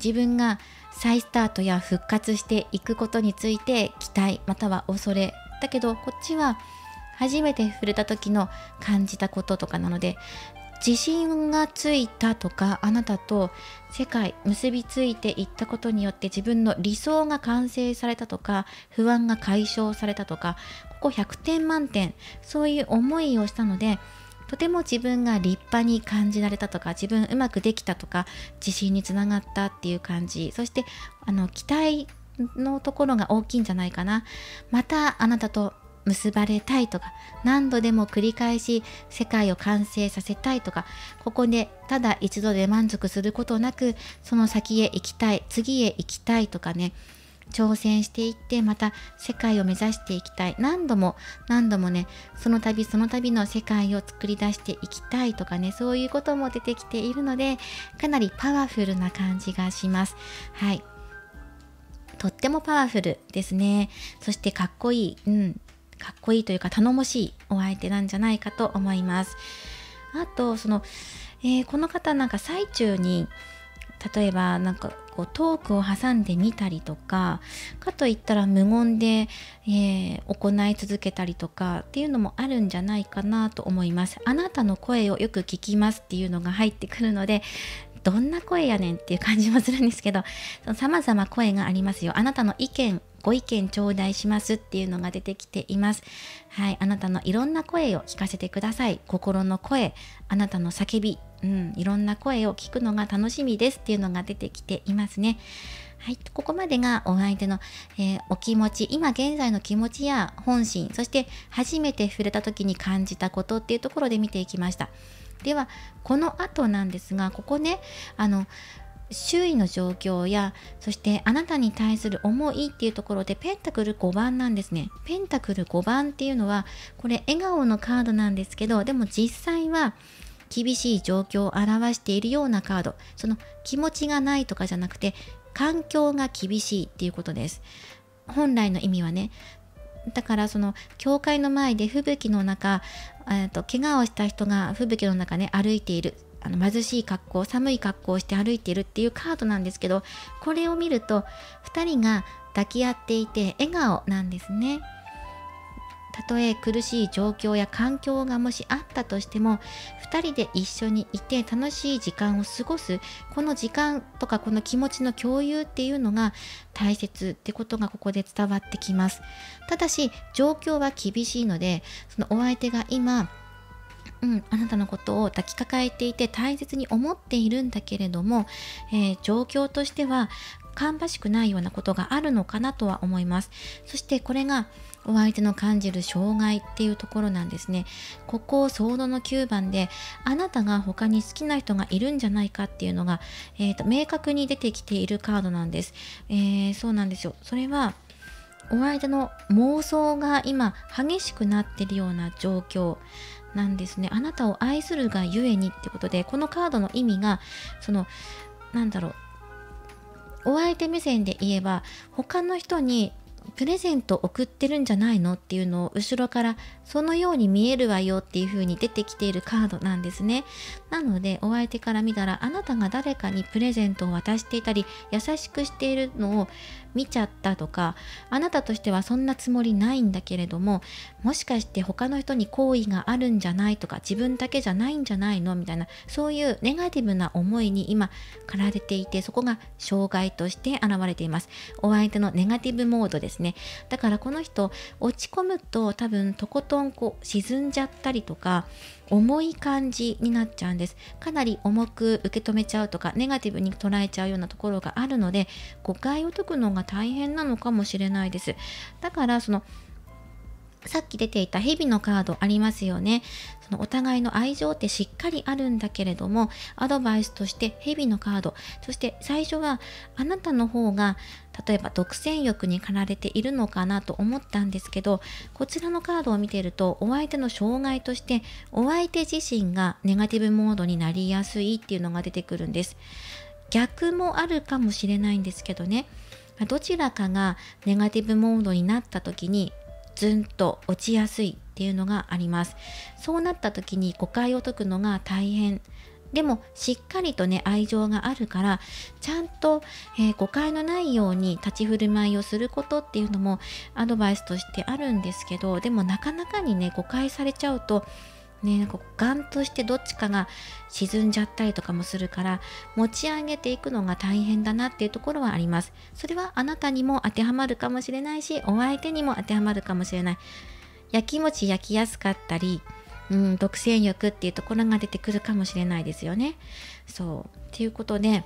A: 自分が再スタートや復活していくことについて期待または恐れだけど、こっちは初めて触れた時の感じたこととかなので、自信がついたとか、あなたと世界結びついていったことによって自分の理想が完成されたとか、不安が解消されたとか、ここ100点満点、そういう思いをしたので、とても自分が立派に感じられたとか、自分うまくできたとか、自信につながったっていう感じ。そして期待のところが大きいんじゃないかな。またあなたと結ばれたいとか、何度でも繰り返し世界を完成させたいとか、ここでただ一度で満足することなく、その先へ行きたい、次へ行きたいとかね、挑戦していってまた世界を目指していきたい、何度もね、その度その度の世界を作り出していきたいとかね、そういうことも出てきているので、かなりパワフルな感じがします。はい、とってもパワフルですね。そしてかっこいい、かっこいいというか頼もしいお相手なんじゃないかと思います。あとこの方なんか最中に例えばなんかこうトークを挟んでみたりとか、かといったら無言で、行い続けたりとかっていうのもあるんじゃないかなと思います。あなたの声をよく聞きますっていうのが入ってくるので、どんな声やねんっていう感じもするんですけど、様々声がありますよ。あなたのご意見頂戴しますっていうのが出てきています。はい、あなたのいろんな声を聞かせてください。心の声、あなたの叫び、いろんな声を聞くのが楽しみですっていうのが出てきていますね。はい、ここまでがお相手の、お気持ち、今現在の気持ちや本心、そして初めて触れた時に感じたことっていうところで見ていきました。ではこの後なんですが、ここね、周囲の状況や、そしてあなたに対する思いっていうところでペンタクル5番なんですね。ペンタクル5番っていうのは、これ笑顔のカードなんですけど、でも実際は厳しい状況を表しているようなカード。その気持ちがないとかじゃなくて、環境が厳しいっていうことです。本来の意味はね。だからその教会の前で吹雪の中、怪我をした人が吹雪の中ね歩いている、貧しい格好、寒い格好をして歩いているっていうカードなんですけど、これを見ると2人が抱き合っていて笑顔なんですね。たとえ苦しい状況や環境がもしあったとしても、2人で一緒にいて楽しい時間を過ごす、この時間とかこの気持ちの共有っていうのが大切ってことがここで伝わってきます。ただし状況は厳しいので、そのお相手が今あなたのことを抱きかかえていて大切に思っているんだけれども、状況としては芳しくないようなことがあるのかなとは思います。そしてこれがお相手の感じる障害っていうところなんですね。ここソードの9番で、あなたが他に好きな人がいるんじゃないかっていうのが、明確に出てきているカードなんです。そうなんですよ。それはお相手の妄想が今激しくなっているような状況なんですね。あなたを愛するがゆえにってことで、このカードの意味がなんだろう、お相手目線で言えば他の人にプレゼント送ってるんじゃないのっていうのを後ろからそのように見えるわよっていう風に出てきているカードなんですね。なのでお相手から見たら、あなたが誰かにプレゼントを渡していたり優しくしているのを見ちゃったとか、あなたとしてはそんなつもりないんだけれども、もしかして他の人に好意があるんじゃないとか、自分だけじゃないんじゃないのみたいな、そういうネガティブな思いに今駆られていて、そこが障害として現れています。お相手のネガティブモードですね。だからこの人落ち込むと多分とことん沈んじゃったりとか、重い感じになっちゃうんです。かなり重く受け止めちゃうとか、ネガティブに捉えちゃうようなところがあるので、誤解を解くのが大変なのかもしれないです。だからさっき出ていた蛇のカードありますよね。お互いの愛情ってしっかりあるんだけれども、アドバイスとして蛇のカード、そして最初はあなたの方が例えば独占欲に駆られているのかなと思ったんですけど、こちらのカードを見ていると、お相手の障害としてお相手自身がネガティブモードになりやすいっていうのが出てくるんです。逆もあるかもしれないんですけどね、どちらかがネガティブモードになった時にずんと落ちやすいっていうのがあります。そうなった時に誤解を解くのが大変。でもしっかりとね、愛情があるからちゃんと、誤解のないように立ち振る舞いをすることっていうのもアドバイスとしてあるんですけど、でもなかなかにね、誤解されちゃうとね、ガンとしてどっちかが沈んじゃったりとかもするから、持ち上げていくのが大変だなっていうところはあります。それはあなたにも当てはまるかもしれないし、お相手にも当てはまるかもしれない。やきもち焼きやすかったり、独占欲っていうところが出てくるかもしれないですよね。そうっていうことで、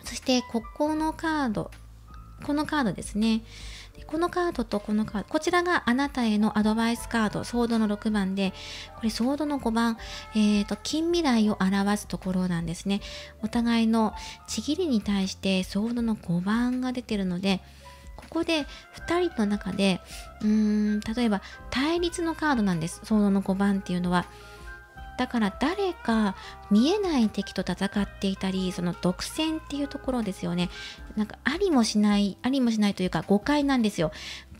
A: そしてこのカードですね。このカードとこのカード、こちらがあなたへのアドバイスカード、ソードの6番で、これソードの5番、近未来を表すところなんですね。お互いのちぎりに対してソードの5番が出てるので、ここで2人の中で例えば対立のカードなんです、ソードの5番っていうのは。だから誰か見えない敵と戦っていたり、その独占っていうところですよね。なんかありもしないというか誤解なんですよ。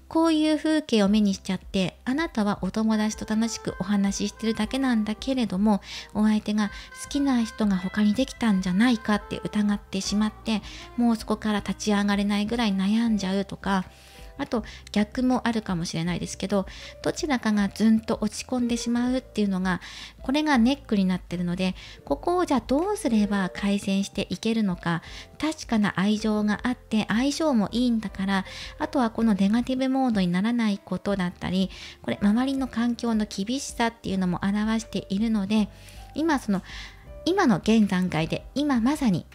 A: こういう風景を目にしちゃって、あなたはお友達と楽しくお話ししてるだけなんだけれども、お相手が好きな人が他にできたんじゃないかって疑ってしまって、もうそこから立ち上がれないぐらい悩んじゃうとか、あと逆もあるかもしれないですけど、どちらかがずんと落ち込んでしまうっていうのが、これがネックになってるので、ここをじゃあどうすれば改善していけるのか。確かな愛情があって相性もいいんだから、あとはこのネガティブモードにならないことだったり、これ周りの環境の厳しさっていうのも表しているので、今の現段階で今まさに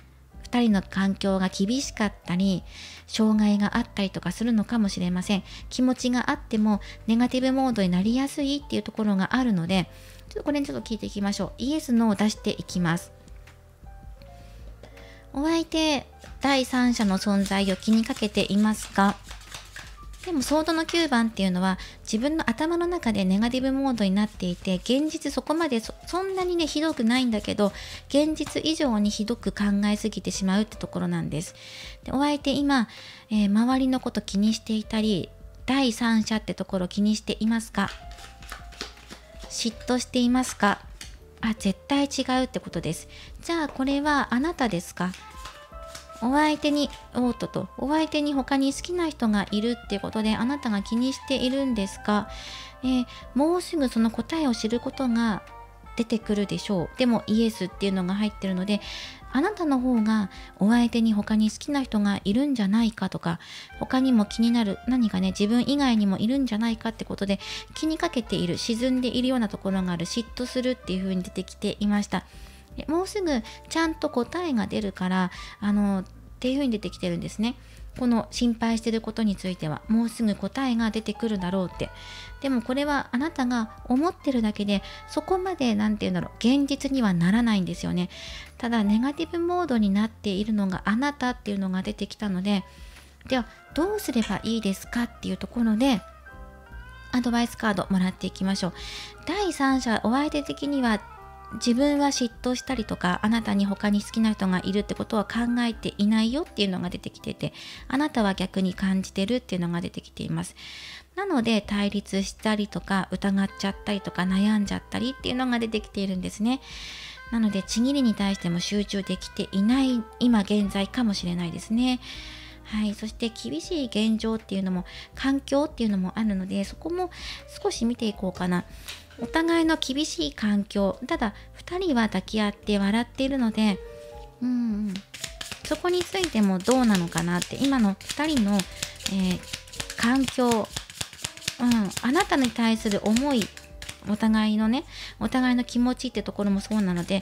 A: 2人の環境が厳しかったり、障害があったりとかするのかもしれません。気持ちがあってもネガティブモードになりやすいっていうところがあるので、これにちょっと聞いていきましょう。イエス・ノーを出していきます。お相手、第三者の存在を気にかけていますか？でもソードの9番っていうのは自分の頭の中でネガティブモードになっていて、現実そこまで そんなにねひどくないんだけど、現実以上にひどく考えすぎてしまうってところなんです。で、お相手今、周りのこと気にしていたり、第三者ってところ気にしていますか？嫉妬していますか？絶対違うってことです。じゃあこれはあなたですか？お相手に他に好きな人がいるっていうことであなたが気にしているんですか？もうすぐその答えを知ることが出てくるでしょう。でもイエスっていうのが入ってるので、あなたの方がお相手に他に好きな人がいるんじゃないかとか、他にも気になる何かね、自分以外にもいるんじゃないかってことで気にかけている、沈んでいるようなところがある、嫉妬するっていう風に出てきていました。もうすぐちゃんと答えが出るからっていう風に出てきてるんですね。この心配してることについてはもうすぐ答えが出てくるだろうって。でもこれはあなたが思ってるだけで、そこまで現実にはならないんですよね。ただネガティブモードになっているのがあなたっていうのが出てきたので、ではどうすればいいですかっていうところでアドバイスカードもらっていきましょう。第三者、お相手的には自分は嫉妬したりとか、あなたに他に好きな人がいるってことは考えていないよっていうのが出てきてて、あなたは逆に感じてるっていうのが出てきています。なので対立したりとか疑っちゃったりとか悩んじゃったりっていうのが出てきているんですね。なのでちぎりに対しても集中できていない今現在かもしれないですね。はい、そして厳しい現状っていうのも環境っていうのもあるので、そこも少し見ていこうかな。お互いの厳しい環境、ただ2人は抱き合って笑っているので、そこについてもどうなのかなって、今の2人の、環境、あなたに対する思い、お互いの気持ちってところもそうなので、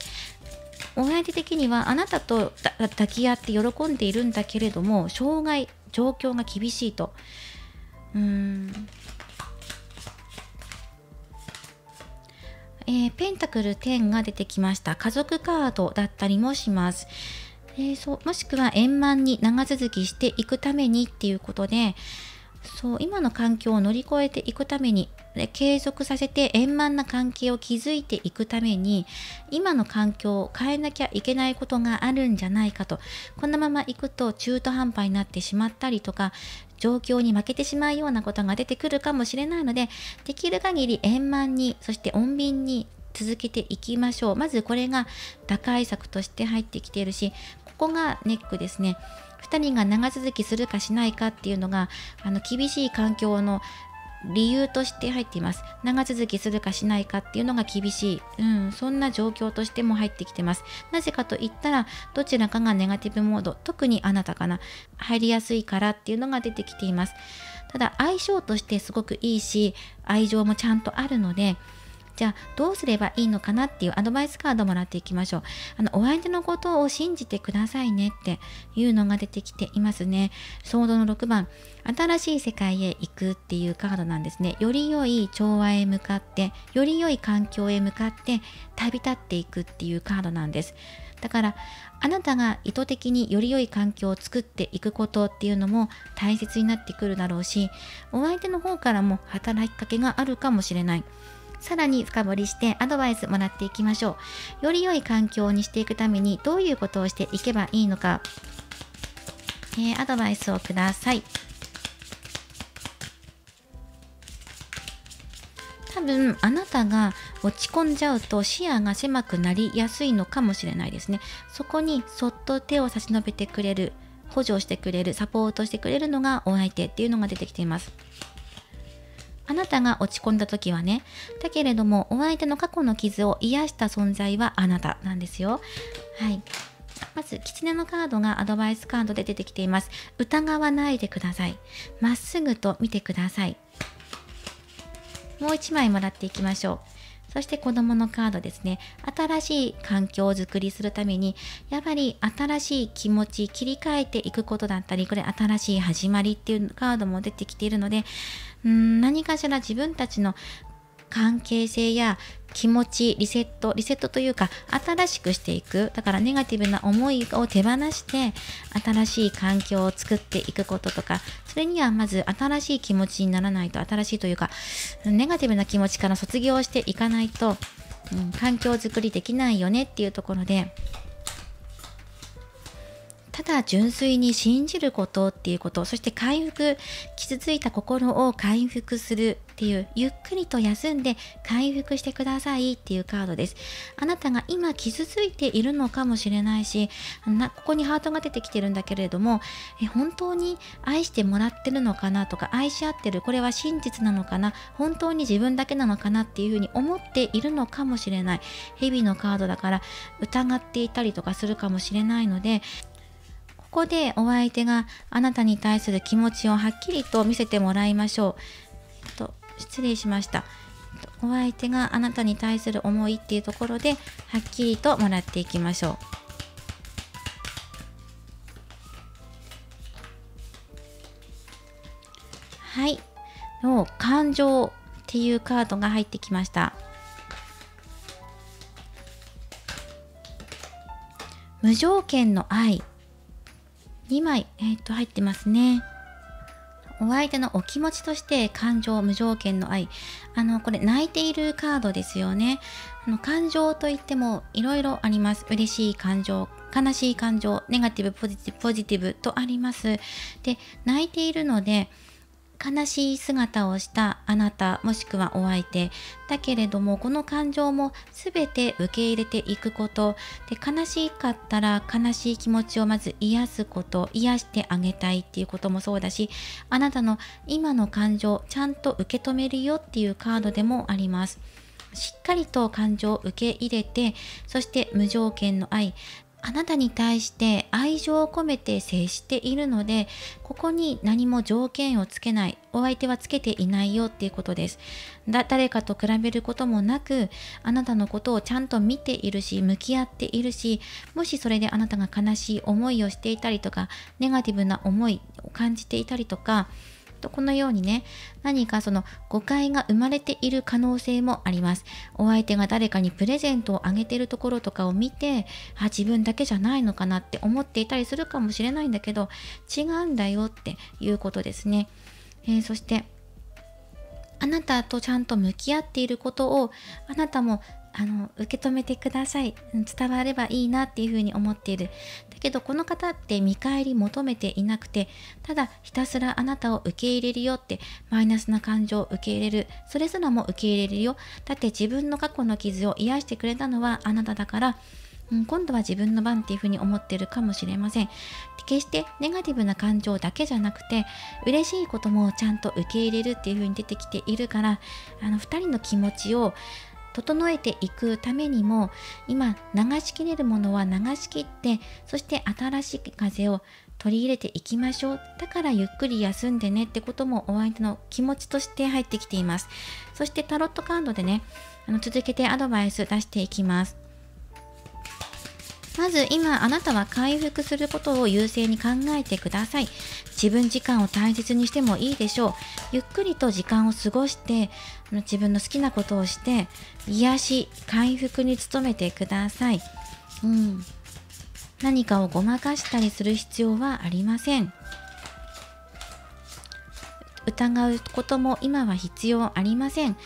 A: お相手的にはあなたと抱き合って喜んでいるんだけれども、状況が厳しいと。ペンタクル10が出てきました。家族カードだったりもします。もしくは円満に長続きしていくためにっていうことで、今の環境を乗り越えていくために、継続させて円満な関係を築いていくために、今の環境を変えなきゃいけないことがあるんじゃないかと。このままいくと中途半端になってしまったりとか、状況に負けてしまうようなことが出てくるかもしれないので、できる限り円満に、そして穏便に続けていきましょう。まずこれが打開策として入ってきているし、ここがネックですね。2人が長続きするかしないかっていうのが厳しい環境の理由として入っています。長続きするかしないかっていうのが厳しい、そんな状況としても入ってきてます。なぜかと言ったら、どちらかがネガティブモード、特にあなたかな、入りやすいからっていうのが出てきています。ただ相性としてすごくいいし、愛情もちゃんとあるので、じゃあどうすればいいのかなっていうアドバイスカードをもらっていきましょう。お相手のことを信じてくださいねっていうのが出てきていますね。ソードの6番、新しい世界へ行くっていうカードなんですね。より良い調和へ向かって、より良い環境へ向かって旅立っていくっていうカードなんです。だからあなたが意図的により良い環境を作っていくことっていうのも大切になってくるだろうし、お相手の方からも働きかけがあるかもしれない。さらに深掘りしてアドバイスもらっていきましょう。より良い環境にしていくためにどういうことをしていけばいいのか、アドバイスをください。多分あなたが落ち込んじゃうと視野が狭くなりやすいのかもしれないですね。そこにそっと手を差し伸べてくれる、補助してくれる、サポートしてくれるのがお相手っていうのが出てきています。あなたが落ち込んだ時はね、だけれどもお相手の過去の傷を癒した存在はあなたなんですよ。はい。まず狐のカードがアドバイスカードで出てきています。疑わないでください。まっすぐと見てください。もう1枚もらっていきましょう。そして子供のカードですね。新しい環境を作りするために、やっぱり新しい気持ち、切り替えていくことだったり、これ新しい始まりっていうカードも出てきているので、何かしら自分たちの関係性や気持ち、リセットというか新しくしていく。だからネガティブな思いを手放して新しい環境を作っていくこととか、それにはまず新しい気持ちにならないと、新しいというかネガティブな気持ちから卒業していかないと、環境づくりできないよねっていうところで、ただ純粋に信じることっていうこと、そして傷ついた心を回復するっていう、ゆっくりと休んで回復してくださいっていうカードです。あなたが今傷ついているのかもしれないし、ここにハートが出てきてるんだけれども、本当に愛してもらってるのかなとか、愛し合ってる、これは真実なのかな、本当に自分だけなのかなっていうふうに思っているのかもしれない。蛇のカードだから疑っていたりとかするかもしれないので、ここでお相手があなたに対する気持ちをはっきりと見せてもらいましょう。失礼しました。お相手があなたに対する思いっていうところではっきりともらっていきましょう。はい。感情っていうカードが入ってきました。無条件の愛。2枚、入ってますね。お相手のお気持ちとして感情、無条件の愛。これ泣いているカードですよね。感情といってもいろいろあります。嬉しい感情、悲しい感情、ネガティブ、ポジティブとあります。で、泣いているので、悲しい姿をしたあなたもしくはお相手だけれども、この感情も全て受け入れていくことで、悲しかったら悲しい気持ちをまず癒すこと、癒してあげたいっていうこともそうだし、あなたの今の感情ちゃんと受け止めるよっていうカードでもあります。しっかりと感情を受け入れて、そして無条件の愛、あなたに対して愛情を込めて接しているので、ここに何も条件をつけない、お相手はつけていないよっていうことです。誰かと比べることもなく、あなたのことをちゃんと見ているし、向き合っているし、もしそれであなたが悲しい思いをしていたりとか、ネガティブな思いを感じていたりとか、このようにね、何かその誤解が生まれている可能性もあります。お相手が誰かにプレゼントをあげているところとかを見て、自分だけじゃないのかなって思っていたりするかもしれないんだけど、違うんだよっていうことですね。そしてあなたとちゃんと向き合っていることをあなたも受け止めてください。伝わればいいなっていうふうに思っている。だけどこの方って見返り求めていなくて、ただひたすらあなたを受け入れるよって、マイナスな感情を受け入れる。それすらも受け入れるよ。だって自分の過去の傷を癒してくれたのはあなただから、今度は自分の番っていうふうに思ってるかもしれません。決してネガティブな感情だけじゃなくて、嬉しいこともちゃんと受け入れるっていうふうに出てきているから、2人の気持ちを整えていくためにも、今流しきれるものは流しきって、そして新しい風を取り入れていきましょう。だからゆっくり休んでねってこともお相手の気持ちとして入ってきています。そしてタロットカードでね、続けてアドバイス出していきます。まず今あなたは回復することを優先に考えてください。自分時間を大切にしてもいいでしょう。ゆっくりと時間を過ごして、自分の好きなことをして癒し、回復に努めてください。何かをごまかしたりする必要はありません。疑うことも今は必要ありません。カ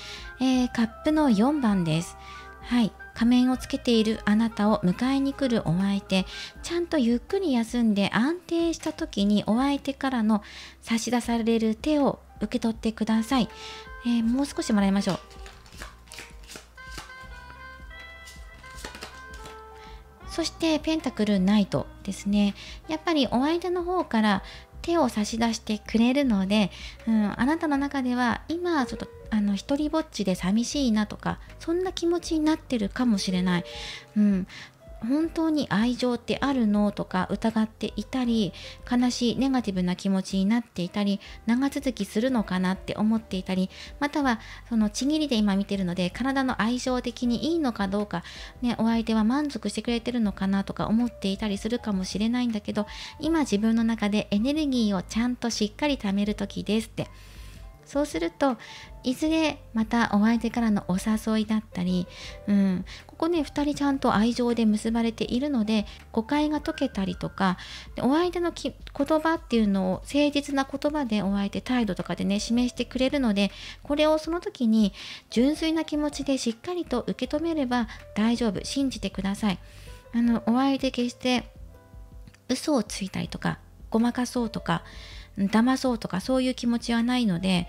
A: ップの4番です。はい。仮面をつけているあなたを迎えに来るお相手、ちゃんとゆっくり休んで安定した時にお相手からの差し出される手を受け取ってください。もう少しもらいましょう。そしてペンタクルナイトですね。やっぱりお相手の方から手を差し出してくれるので、あなたの中では今ちょっと一人ぼっちで寂しいなとか、そんな気持ちになってるかもしれない。本当に愛情ってあるのとか疑っていたり、悲しいネガティブな気持ちになっていたり、長続きするのかなって思っていたり、またはそのちぎりで今見てるので、体の相性的にいいのかどうか、お相手は満足してくれてるのかなとか思っていたりするかもしれないんだけど、今自分の中でエネルギーをちゃんとしっかり貯める時ですって。そうするといずれまたお相手からのお誘いだったり、ここね2人ちゃんと愛情で結ばれているので、誤解が解けたりとかで、お相手の言葉っていうのを誠実な言葉でお相手態度とかでね示してくれるので、これをその時に純粋な気持ちでしっかりと受け止めれば大丈夫。信じてください。お相手決して嘘をついたりとかごまかそうとか騙そうとかそういう気持ちはないので、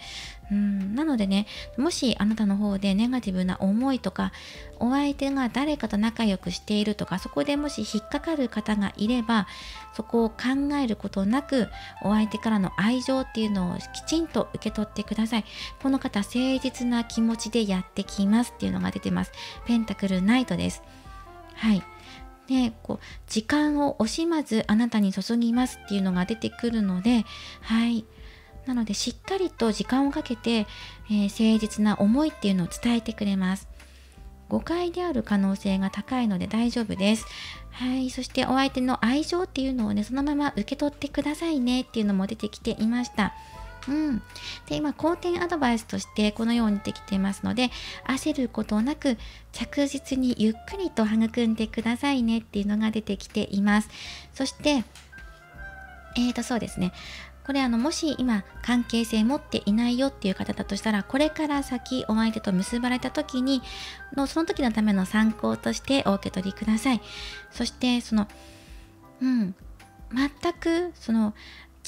A: なのでね、もしあなたの方でネガティブな思いとか、お相手が誰かと仲良くしているとか、そこでもし引っかかる方がいれば、そこを考えることなくお相手からの愛情っていうのをきちんと受け取ってください。この方誠実な気持ちでやってきますっていうのが出てます。ペンタクルナイトです。はい。時間を惜しまずあなたに注ぎますっていうのが出てくるので、はい。なのでしっかりと時間をかけて、誠実な思いっていうのを伝えてくれます。誤解である可能性が高いので大丈夫です。はい。そしてお相手の愛情っていうのをね、そのまま受け取ってくださいねっていうのも出てきていました。で今好転アドバイスとしてこのようにできていますので、焦ることなく着実にゆっくりと育んでくださいねっていうのが出てきています。そしてそうですね、これもし今関係性持っていないよっていう方だとしたら、これから先お相手と結ばれた時にその時のための参考としてお受け取りください。そして全く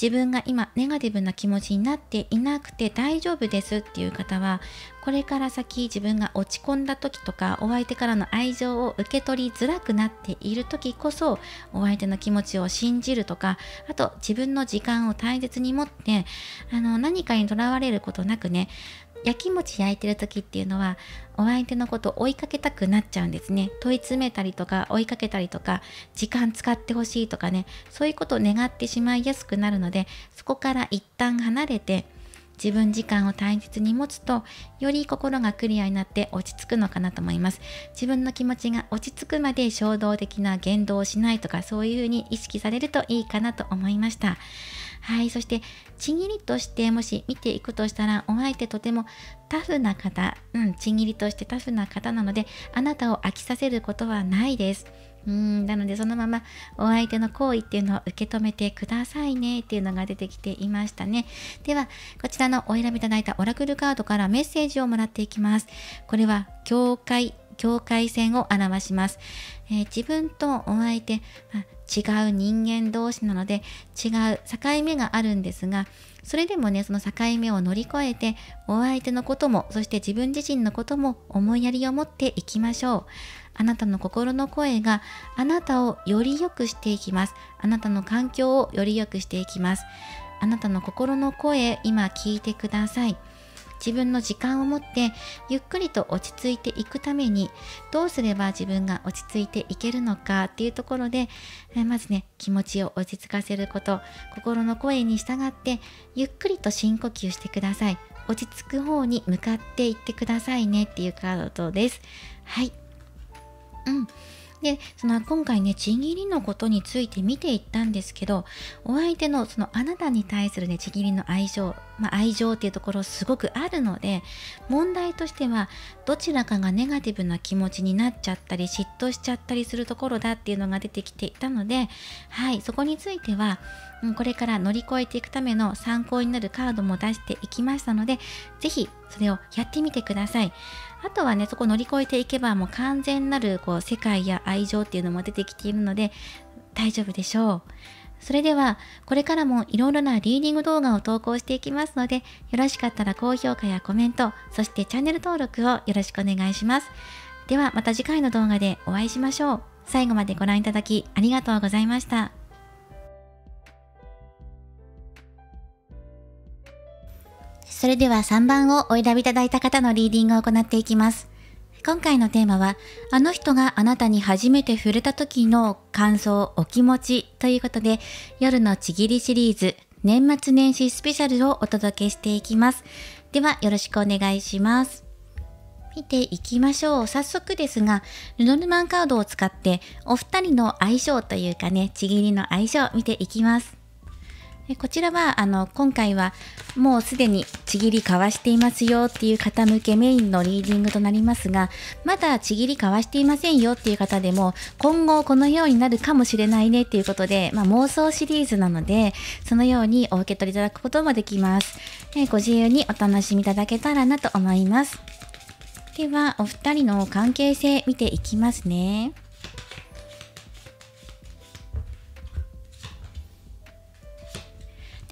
A: 自分が今ネガティブな気持ちになっていなくて大丈夫ですっていう方は、これから先自分が落ち込んだ時とか、お相手からの愛情を受け取りづらくなっている時こそ、お相手の気持ちを信じるとか、あと自分の時間を大切に持って、何かにとらわれることなくね、やきもち焼いてる時っていうのは、お相手のことを追いかけたくなっちゃうんですね。問い詰めたりとか追いかけたりとか、時間使ってほしいとかね、そういうことを願ってしまいやすくなるので、そこから一旦離れて自分時間を大切に持つと、より心がクリアになって落ち着くのかなと思います。自分の気持ちが落ち着くまで衝動的な言動をしないとか、そういうふうに意識されるといいかなと思いました。はい、そしてちぎりとしてもし見ていくとしたら、お相手とてもタフな方、ちぎりとしてタフな方なので、あなたを飽きさせることはないです。なのでそのままお相手の行為っていうのを受け止めてくださいねっていうのが出てきていましたね。ではこちらのお選びいただいたオラクルカードからメッセージをもらっていきます。これは境界線を表します。自分とお相手、違う人間同士なので違う境目があるんですが、それでもね、その境目を乗り越えて、お相手のことも、そして自分自身のことも思いやりを持っていきましょう。あなたの心の声があなたをより良くしていきます。あなたの環境をより良くしていきます。あなたの心の声、今聞いてください。自分の時間を持ってゆっくりと落ち着いていくために、どうすれば自分が落ち着いていけるのかっていうところで、まずね、気持ちを落ち着かせること、心の声に従ってゆっくりと深呼吸してください。落ち着く方に向かっていってくださいねっていうカードです。はい。で、今回ね、ちぎりのことについて見ていったんですけど、お相手のあなたに対するね、ちぎりの愛情っていうところすごくあるので、問題としてはどちらかがネガティブな気持ちになっちゃったり、嫉妬しちゃったりするところだっていうのが出てきていたので、はい、そこについては、これから乗り越えていくための参考になるカードも出していきましたので、ぜひそれをやってみてください。あとはね、そこを乗り越えていけばもう完全なる世界や愛情っていうのも出てきているので大丈夫でしょう。それではこれからもいろいろなリーディング動画を投稿していきますので、よろしかったら高評価やコメント、そしてチャンネル登録をよろしくお願いします。ではまた次回の動画でお会いしましょう。最後までご覧いただきありがとうございました。それでは3番をお選びいただいた方のリーディングを行っていきます。今回のテーマは、あの人があなたに初めて触れた時の感想、お気持ちということで、夜のちぎりシリーズ年末年始スペシャルをお届けしていきます。ではよろしくお願いします。見ていきましょう。早速ですが、ルノルマンカードを使ってお二人の相性というかね、ちぎりの相性を見ていきます。こちらは今回はもうすでにちぎり交わしていますよっていう方向けメインのリーディングとなりますが、まだちぎり交わしていませんよっていう方でも今後このようになるかもしれないねっていうことで、妄想シリーズなのでそのようにお受け取りいただくこともできます。ご自由にお楽しみいただけたらなと思います。ではお二人の関係性見ていきますね。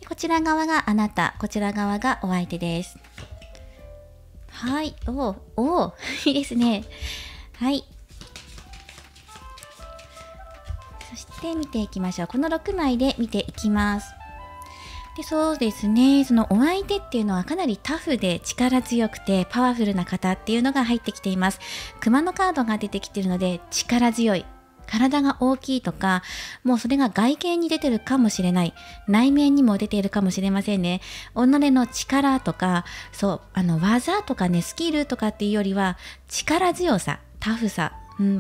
A: こちら側があなた、こちら側がお相手です。はい、いいですね。はい。そして見ていきましょう。この6枚で見ていきます。で、そうですね。そのお相手っていうのはかなりタフで力強くてパワフルな方っていうのが入ってきています。熊のカードが出てきているので力強い。体が大きいとか、もうそれが外見に出てるかもしれない。内面にも出ているかもしれませんね。己の力とか、技とかね、スキルとかっていうよりは、力強さ、タフさ、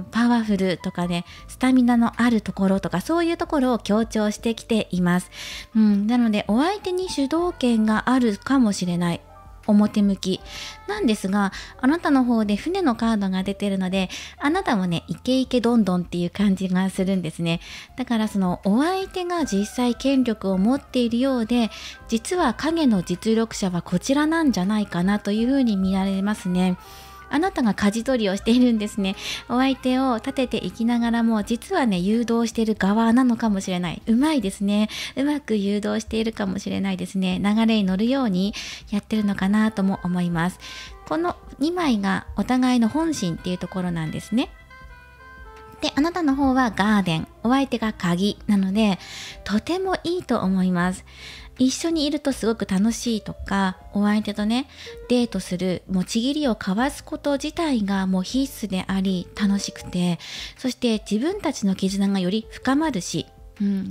A: パワフルとかね、スタミナのあるところとか、そういうところを強調してきています。なので、お相手に主導権があるかもしれない。表向きなんですが、あなたの方で船のカードが出てるので、あなたもねイケイケどんどんっていう感じがするんですね。だからそのお相手が実際権力を持っているようで、実は影の実力者はこちらなんじゃないかなというふうに見られますね。あなたが舵取りをしているんですね。お相手を立てていきながらも、実はね誘導している側なのかもしれない。うまいですね。うまく誘導しているかもしれないですね。流れに乗るようにやってるのかなとも思います。この2枚がお互いの本心っていうところなんですね。で、あなたの方はガーデン、お相手が鍵なので、とてもいいと思います。一緒にいるとすごく楽しいとか、お相手とねデートする、もうちぎりを交わすこと自体がもう必須であり楽しくて、そして自分たちの絆がより深まるし、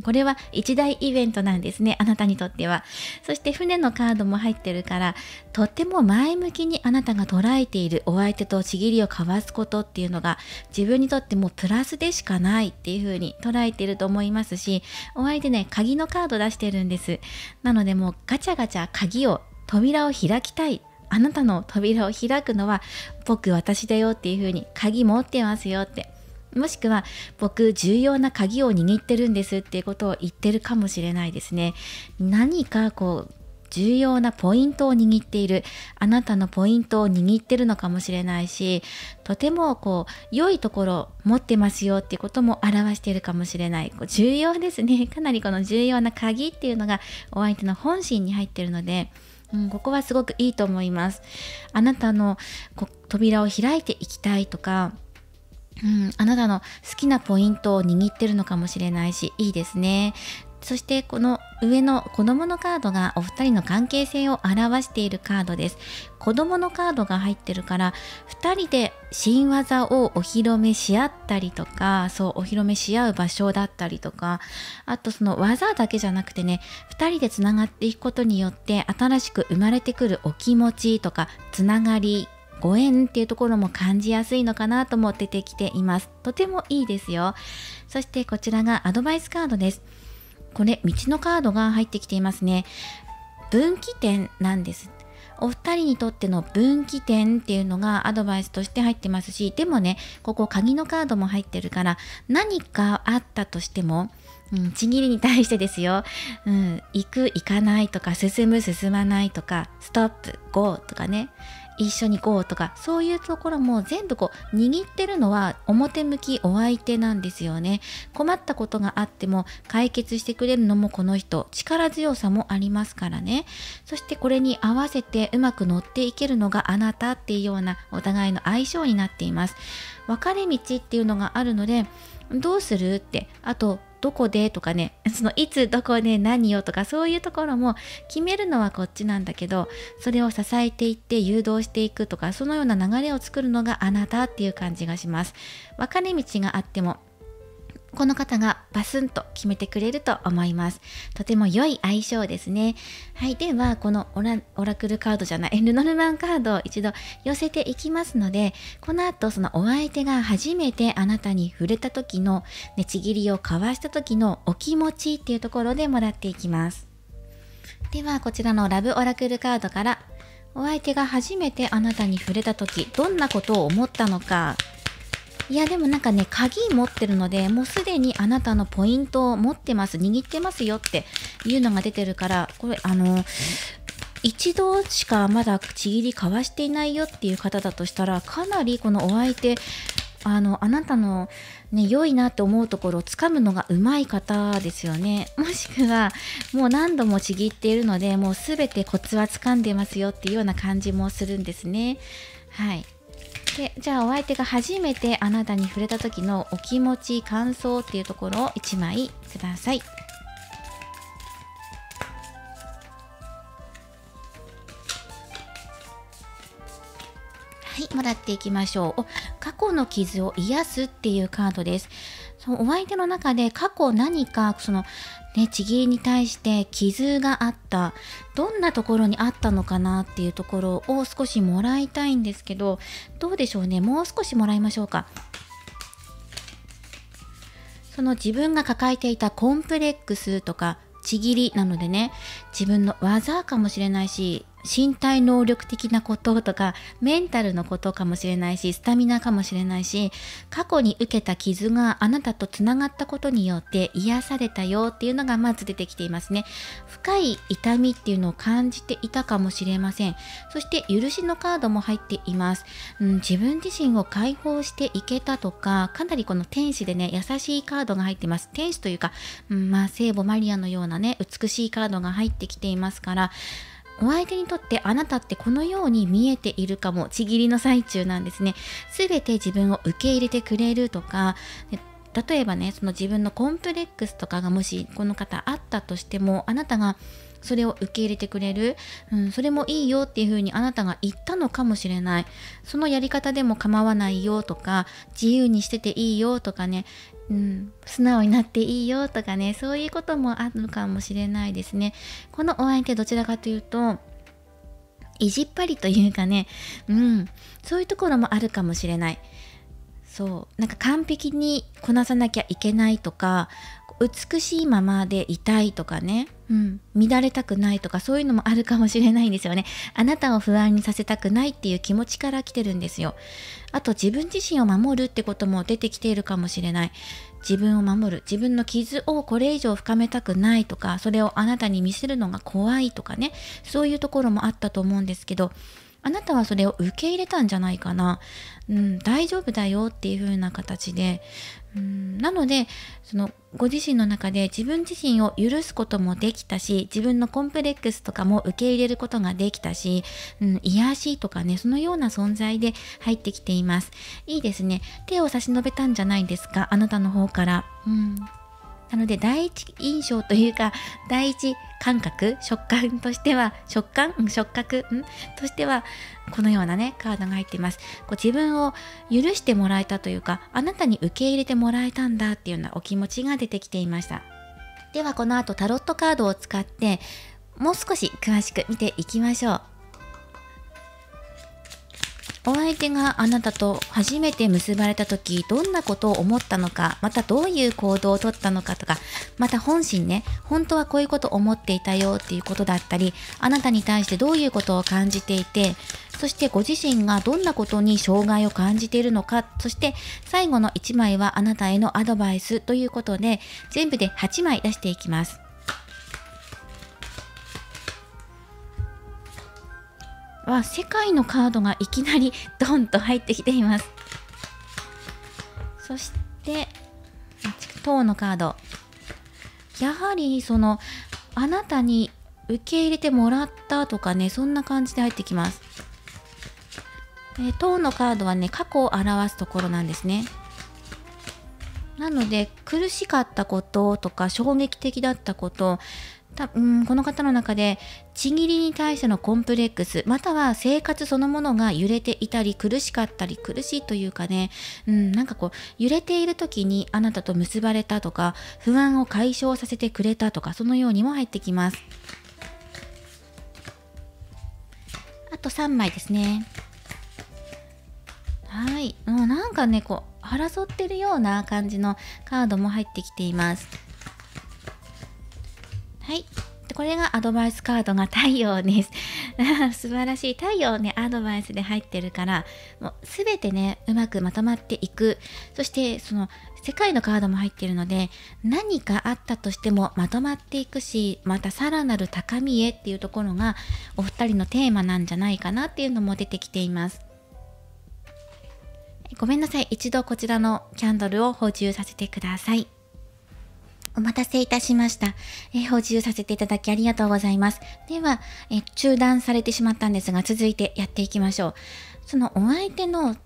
A: これは一大イベントなんですね、あなたにとっては。そして船のカードも入ってるから、とっても前向きにあなたが捉えているお相手とちぎりを交わすことっていうのが、自分にとってもプラスでしかないっていう風に捉えていると思いますし、お相手ね鍵のカード出してるんです。なのでもうガチャガチャ扉を開きたい、あなたの扉を開くのは私だよっていう風に、鍵持ってますよって、もしくは僕重要な鍵を握ってるんですっていうことを言ってるかもしれないですね。何か重要なポイントを握っている、あなたのポイントを握ってるのかもしれないし、とても良いところ持ってますよっていうことも表しているかもしれない。重要ですね。かなりこの重要な鍵っていうのがお相手の本心に入っているので、ここはすごくいいと思います。あなたの扉を開いていきたいとか、あなたの好きなポイントを握ってるのかもしれないし、いいですね。そしてこの上の子供のカードがお二人の関係性を表しているカードです。子供のカードが入ってるから、二人で新技をお披露目し合ったりとか、お披露目し合う場所だったりとか、あとその技だけじゃなくてね、二人でつながっていくことによって新しく生まれてくるお気持ちとかつながり、ご縁っていうところも感じやすいのかなとも出てきています。とてもいいですよ。そしてこちらがアドバイスカードです。これ道のカードが入ってきていますね。分岐点なんです。お二人にとっての分岐点っていうのがアドバイスとして入ってますし、でもねここ鍵のカードも入ってるから、何かあったとしてもちぎりに対してですよ、行く行かないとか、進む進まないとか、ストップゴーとかね、一緒にゴーとか、そういうところも全部握ってるのは表向きお相手なんですよね。困ったことがあっても解決してくれるのもこの人、力強さもありますからね。そしてこれに合わせてうまく乗っていけるのがあなたっていうようなお互いの相性になっています。分かれ道っていうのがあるので、どうするって、あとどこでとかね、いつどこで何をとか、そういうところも決めるのはこっちなんだけど、それを支えていって誘導していくとか、そのような流れを作るのがあなたっていう感じがします。分かれ道があってもこの方がバスンと決めてくれると思います。とても良い相性ですね。はい、ではこのオラクルカードじゃない、ルノルマンカードを一度寄せていきますので、この後そのお相手が初めてあなたに触れた時の、ちぎりを交わした時のお気持ちっていうところでもらっていきます。ではこちらのラブオラクルカードから、お相手が初めてあなたに触れた時どんなことを思ったのか。いやでもなんかね、鍵持ってるので、もうすでにあなたのポイントを持ってます、握ってますよっていうのが出てるから、これ一度しかまだちぎり交わしていないよっていう方だとしたら、かなりこのお相手あなたのね良いなって思うところをつかむのがうまい方ですよね。もしくはもう何度もちぎっているので、もうすべてコツはつかんでますよっていうような感じもするんですね。はい。でじゃあお相手が初めてあなたに触れた時のお気持ち、感想っていうところを1枚ください。はい、もらっていきましょう。過去の傷を癒すっていうカードです。お相手の中で過去何かちぎりに対して傷があった、どんなところにあったのかなっていうところを少しもらいたいんですけど、どうでしょうね。もう少しもらいましょうか。その自分が抱えていたコンプレックスとかちぎりなのでね、自分の技かもしれないし、身体能力的なこととかメンタルのことかもしれないし、スタミナかもしれないし、過去に受けた傷があなたとつながったことによって癒されたよっていうのがまず出てきていますね。深い痛みっていうのを感じていたかもしれません。そして許しのカードも入っています。自分自身を解放していけたとか、かなりこの天使でね、優しいカードが入っています。天使というか、聖母マリアのようなね、美しいカードが入ってきていますから、お相手にとってあなたってこのように見えているかも。ちぎりの最中なんですね。すべて自分を受け入れてくれるとか、例えばね、その自分のコンプレックスとかがもしこの方あったとしても、あなたがそれを受け入れてくれる、それもいいよっていうふうにあなたが言ったのかもしれない。そのやり方でも構わないよとか、自由にしてていいよとかね、素直になっていいよとかね、そういうこともあるかもしれないですね。このお相手どちらかというと、意地っ張りというかね、そういうところもあるかもしれない。なんか完璧にこなさなきゃいけないとか、美しいままでいたいとかね、乱れたくないとか、そういうのもあるかもしれないんですよね。あなたを不安にさせたくないっていう気持ちから来てるんですよ。あと自分自身を守るってことも出てきているかもしれない。自分を守る、自分の傷をこれ以上深めたくないとか、それをあなたに見せるのが怖いとかね、そういうところもあったと思うんですけど、あなたはそれを受け入れたんじゃないかな。大丈夫だよっていう風な形で、なのでそのご自身の中で自分自身を許すこともできたし、自分のコンプレックスとかも受け入れることができたし、癒しとかね、そのような存在で入ってきています。いいですね。手を差し伸べたんじゃないですか、あなたの方から。なので第一印象というか、第一感覚、触覚としてはこのようなねカードが入っています。自分を許してもらえたというか、あなたに受け入れてもらえたんだっていうようなお気持ちが出てきていました。ではこの後タロットカードを使ってもう少し詳しく見ていきましょう。お相手があなたと初めて結ばれた時、どんなことを思ったのか、またどういう行動をとったのかとか、また本心ね、本当はこういうことを思っていたよっていうことだったり、あなたに対してどういうことを感じていて、そしてご自身がどんなことに障害を感じているのか、そして最後の1枚はあなたへのアドバイスということで、全部で8枚出していきます。世界のカードがいきなりドンと入ってきています。そして塔のカード、やはりあなたに受け入れてもらったとかね、そんな感じで入ってきます。塔のカードはね、過去を表すところなんですね。なので苦しかったこととか衝撃的だったこと、この方の中でちぎりに対してのコンプレックス、または生活そのものが揺れていたり苦しかったり、苦しいというかね、揺れている時にあなたと結ばれたとか、不安を解消させてくれたとか、そのようにも入ってきます。あと3枚ですね。はい、なんかね争ってるような感じのカードも入ってきています。はい。これがアドバイスカードが太陽です。素晴らしい。太陽ね、アドバイスで入ってるから、もうすべてね、うまくまとまっていく。そして、世界のカードも入っているので、何かあったとしてもまとまっていくし、またさらなる高みへっていうところが、お二人のテーマなんじゃないかなっていうのも出てきています。ごめんなさい。一度こちらのキャンドルを補充させてください。お待たせいたしました。補充させていただきありがとうございます。では、中断されてしまったんですが、続いてやっていきましょう。そのお相手の、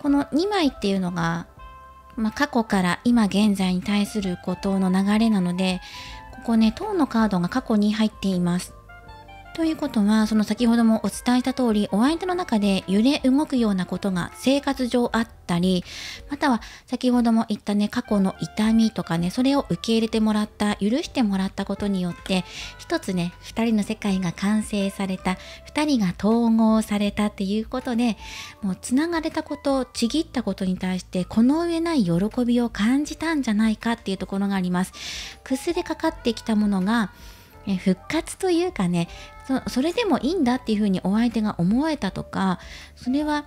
A: この2枚っていうのが、過去から今現在に対することの流れなので、ここね、塔のカードが過去に入っています。ということは、先ほどもお伝えした通り、お相手の中で揺れ動くようなことが生活上あったり、または先ほども言ったね、過去の痛みとかね、それを受け入れてもらった、許してもらったことによって、一つね、二人の世界が完成された、二人が統合されたっていうことで、もうつながれたこと、ちぎったことに対して、この上ない喜びを感じたんじゃないかっていうところがあります。崩れかかってきたものが、復活というかね、それでもいいんだっていうふうにお相手が思えたとか、それは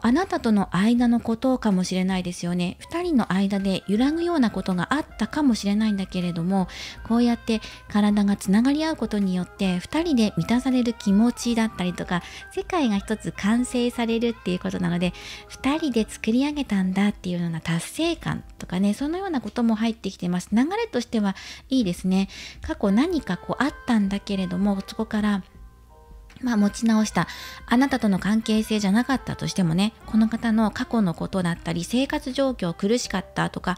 A: あなたとの間のことかもしれないですよね。2人の間で揺らぐようなことがあったかもしれないんだけれども、こうやって体がつながり合うことによって2人で満たされる気持ちだったりとか、世界が一つ完成されるっていうことなので、2人で作り上げたんだっていうような達成感とかね、そのようなことも入ってきてます。流れとしてはいいですね。過去何かあったんだけれども、そこから持ち直した。あなたとの関係性じゃなかったとしてもね、この方の過去のことだったり、生活状況苦しかったとか、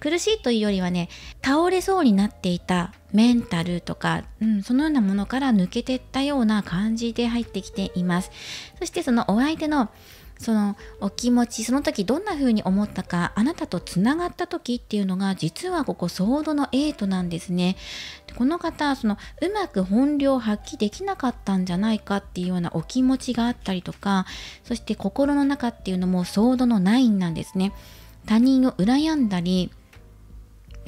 A: 苦しいというよりはね、倒れそうになっていたメンタルとか、そのようなものから抜けていったような感じで入ってきています。そしてそのお相手のお気持ち、その時どんな風に思ったか、あなたとつながった時っていうのが、実はここソードの8なんですね。でこの方、うまく本領を発揮できなかったんじゃないかっていうようなお気持ちがあったりとか、そして心の中っていうのもソードの9なんですね。他人を羨んだり、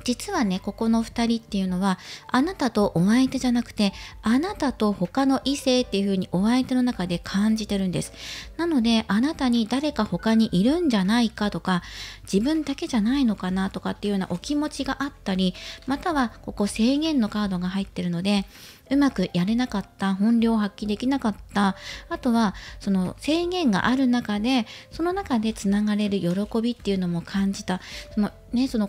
A: 実はね、ここの2人っていうのは、あなたとお相手じゃなくて、あなたと他の異性っていう風にお相手の中で感じてるんです。なので、あなたに誰か他にいるんじゃないかとか、自分だけじゃないのかなとかっていうようなお気持ちがあったり、またはここ制限のカードが入ってるので、うまくやれなかった、本領を発揮できなかった、あとは制限がある中で、その中でつながれる喜びっていうのも感じた。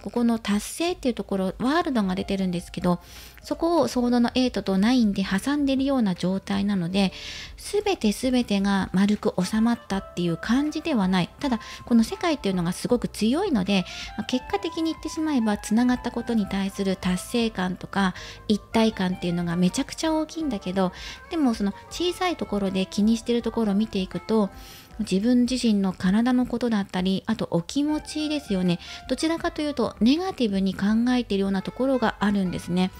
A: ここの達成っていうところ、ワールドが出てるんですけど、そこをソードの8と9で挟んでるような状態なので、全てが丸く収まったっていう感じではない。ただ、この世界っていうのがすごく強いので、結果的に言ってしまえば、つながったことに対する達成感とか一体感っていうのがめちゃくちゃ大きいんだけど、でも小さいところで気にしてるところを見ていくと、自分自身の体のことだったり、あとお気持ちですよね。どちらかというとネガティブに考えているようなところがあるんですね。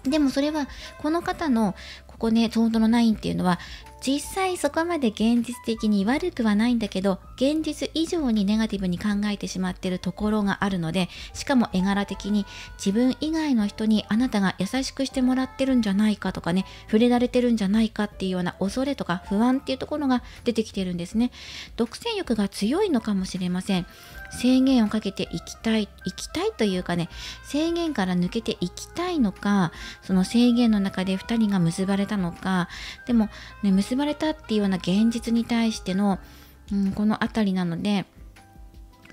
A: でもそれはこの方のここね、ソードの9っていうのは、実際そこまで現実的に悪くはないんだけど、現実以上にネガティブに考えてしまっているところがあるので、しかも絵柄的に自分以外の人にあなたが優しくしてもらってるんじゃないかとかね、触れられてるんじゃないかっていうような恐れとか不安っていうところが出てきてるんですね。独占欲が強いのかもしれません。制限をかけていきたいというかね、制限から抜けていきたいのか、その制限の中で2人が結ばれたのか、でもね、結ばれたっていうような現実に対しての、このあたりなので、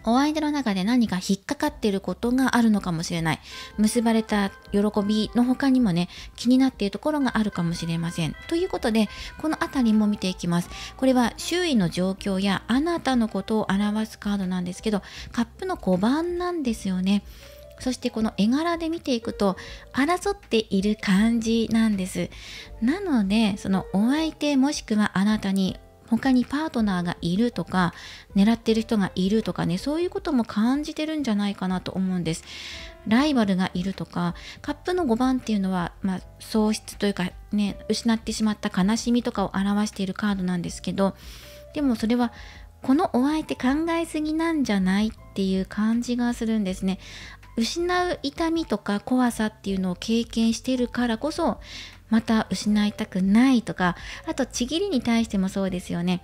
A: お相手の中で何か引っかかっていることがあるのかもしれない。結ばれた喜びの他にもね、気になっているところがあるかもしれません。ということで、このあたりも見ていきます。これは周囲の状況やあなたのことを表すカードなんですけど、カップの5番なんですよね。そしてこの絵柄で見ていくと、争っている感じなんです。なので、お相手もしくはあなたに他にパートナーがいるとか、狙ってる人がいるとかね、そういうことも感じてるんじゃないかなと思うんです。ライバルがいるとか、カップの5番っていうのは、喪失というかね、失ってしまった悲しみとかを表しているカードなんですけど、でもそれはこのお相手考えすぎなんじゃないっていう感じがするんですね。失う痛みとか怖さっていうのを経験しているからこそ、また失いたくないとか、あとちぎりに対してもそうですよね。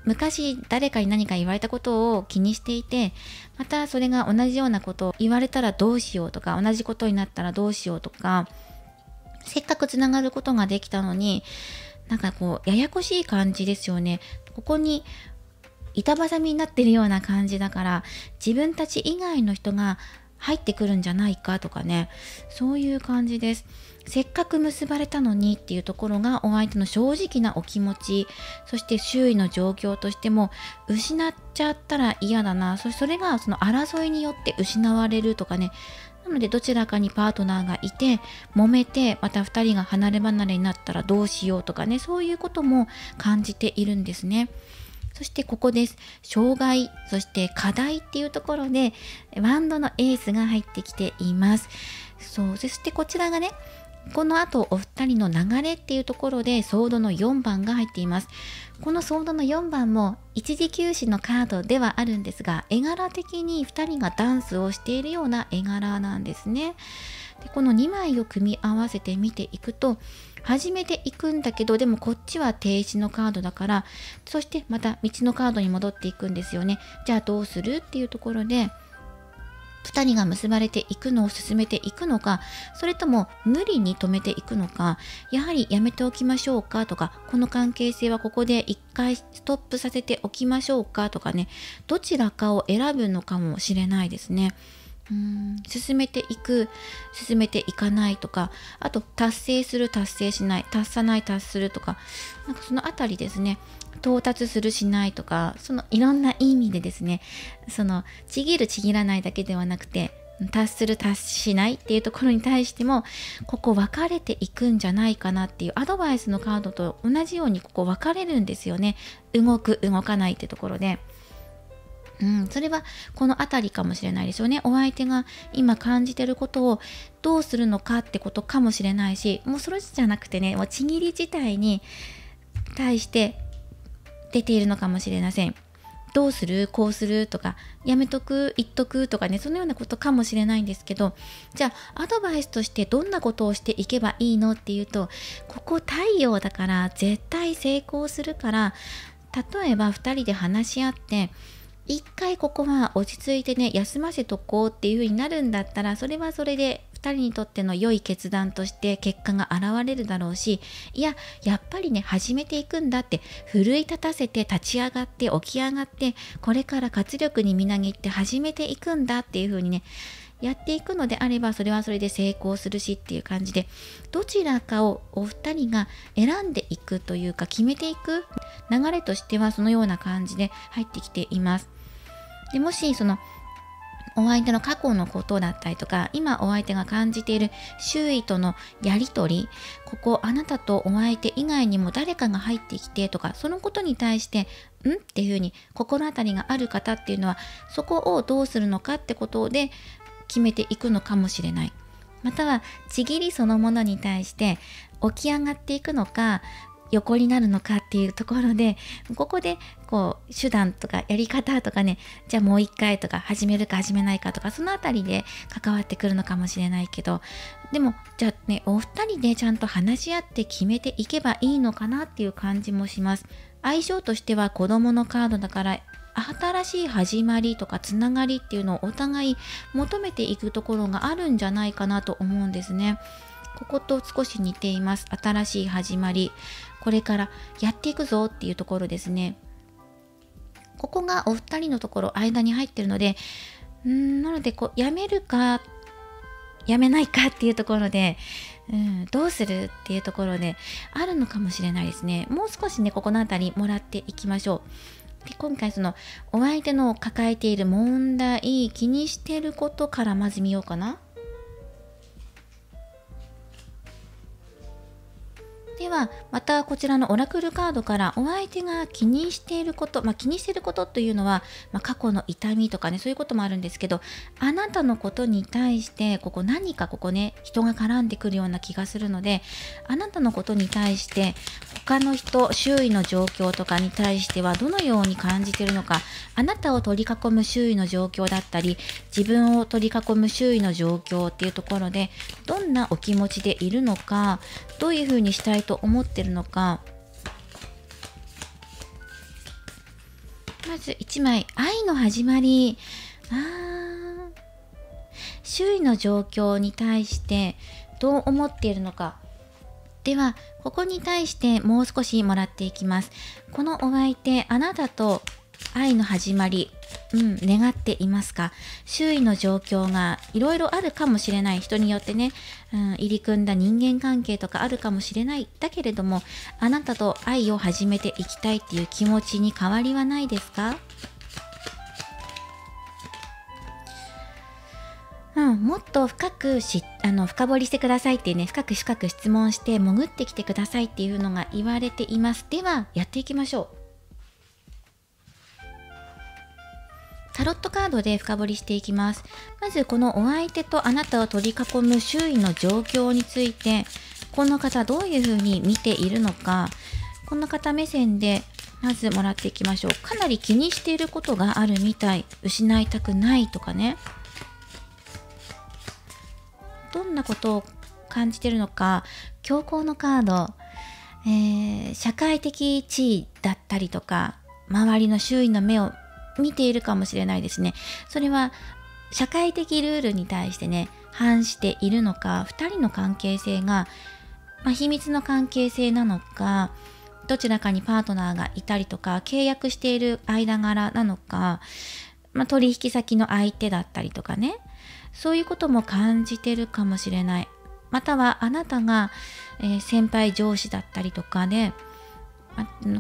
A: 昔誰かに何か言われたことを気にしていて、またそれが同じようなことを言われたらどうしようとか、同じことになったらどうしようとか、せっかくつながることができたのに、ややこしい感じですよね。ここに板挟みになってるような感じだから、自分たち以外の人が入ってくるんじゃないかとかね、そういう感じです。せっかく結ばれたのにっていうところがお相手の正直なお気持ち、そして周囲の状況としても、失っちゃったら嫌だな、それが争いによって失われるとかね。なのでどちらかにパートナーがいて揉めて、また2人が離れ離れになったらどうしようとかね、そういうことも感じているんですね。そしてここです。障害、そして課題っていうところでワンドのエースが入ってきています。そしてこちらがね、この後お二人の流れっていうところでソードの4番が入っています。このソードの4番も一時休止のカードではあるんですが、絵柄的に2人がダンスをしているような絵柄なんですね。でこの2枚を組み合わせて見ていくと、始めていくんだけど、でもこっちは停止のカードだから、そしてまた道のカードに戻っていくんですよね。じゃあどうするっていうところで、2人が結ばれていくのを進めていくのか、それとも無理に止めていくのか、やはりやめておきましょうかとか、この関係性はここで一回ストップさせておきましょうかとかね、どちらかを選ぶのかもしれないですね。進めていく、進めていかないとか、あと達成する、達成しない、達さない、達するとか、なんかそのあたりですね、到達するしないとか、そのいろんな意味でですね、そのちぎるちぎらないだけではなくて、達する達しないっていうところに対しても、ここ分かれていくんじゃないかなっていう、アドバイスのカードと同じようにここ分かれるんですよね。動く動かないってところで、それはこの辺りかもしれないですよね。お相手が今感じてることをどうするのかってことかもしれないし、もうそれじゃなくてね、もうちぎり自体に対して出ているのかもしれません。どうする、こうするとか、やめとく、言っとくとかね、そのようなことかもしれないんですけど、じゃあアドバイスとしてどんなことをしていけばいいのっていうと、ここ太陽だから絶対成功するから、例えば2人で話し合って一回ここは落ち着いてね、休ませとこうっていう風になるんだったら、それはそれで2人にとっての良い決断として結果が現れるだろうし、いや、やっぱりね、始めていくんだって、奮い立たせて立ち上がって起き上がって、これから活力にみなぎって始めていくんだっていう風にね、やっていくのであれば、それはそれで成功するしっていう感じで、どちらかをお二人が選んでいくというか、決めていく流れとしてはそのような感じで入ってきています。でもしそのお相手の過去のことだったりとか、今お相手が感じている周囲とのやりとり、ここあなたとお相手以外にも誰かが入ってきてとか、そのことに対してっていうふうに心当たりがある方っていうのは、そこをどうするのかってことで決めていくのかもしれない。またはちぎりそのものに対して起き上がっていくのか、横になるのかっていうところで、ここでこう手段とかやり方とかね、じゃあもう一回とか、始めるか始めないかとか、そのあたりで関わってくるのかもしれないけど、でもじゃあね、お二人でちゃんと話し合って決めていけばいいのかなっていう感じもします。相性としては子供のカードだから、新しい始まりとかつながりっていうのをお互い求めていくところがあるんじゃないかなと思うんですね。ここと少し似ています。新しい始まり、これからやっていくぞっていうところですね。ここがお二人のところ間に入ってるので、なのでこうやめるかやめないかっていうところで、どうするっていうところであるのかもしれないですね。もう少しね、ここのあたりもらっていきましょう。で、今回そのお相手の抱えている問題、気にしていることからまず見ようかな。ではまたこちらのオラクルカードからお相手が気にしていること、気にしていることというのは、過去の痛みとかね、そういうこともあるんですけど、あなたのことに対してここ何かここね、人が絡んでくるような気がするので、あなたのことに対して他の人、周囲の状況とかに対してはどのように感じているのか、あなたを取り囲む周囲の状況だったり、自分を取り囲む周囲の状況っていうところでどんなお気持ちでいるのか、どういうふうにしたいと思ってるのか。まず1枚、愛の始まり。周囲の状況に対してどう思っているのか。ではここに対してもう少しもらっていきます。このお相手、あなたと愛の始まり、願っていますか？周囲の状況がいろいろあるかもしれない。人によってね、入り組んだ人間関係とかあるかもしれない。だけれども、あなたと愛を始めていきたいっていう気持ちに変わりはないですか？もっと深く深掘りしてくださいっていうね、深く質問して潜ってきてくださいっていうのが言われています。ではやっていきましょう。タロットカードで深掘りしていきます。まずこのお相手とあなたを取り囲む周囲の状況について、この方どういうふうに見ているのか、この方目線でまずもらっていきましょう。かなり気にしていることがあるみたい。失いたくないとかね。どんなことを感じてるのか。教皇のカード、社会的地位だったりとか、周りの周囲の目を見ているかもしれないですね。それは社会的ルールに対してね、反しているのか、2人の関係性が、秘密の関係性なのか、どちらかにパートナーがいたりとか、契約している間柄なのか、取引先の相手だったりとかね、そういうことも感じてるかもしれない。またはあなたが、先輩上司だったりとかで、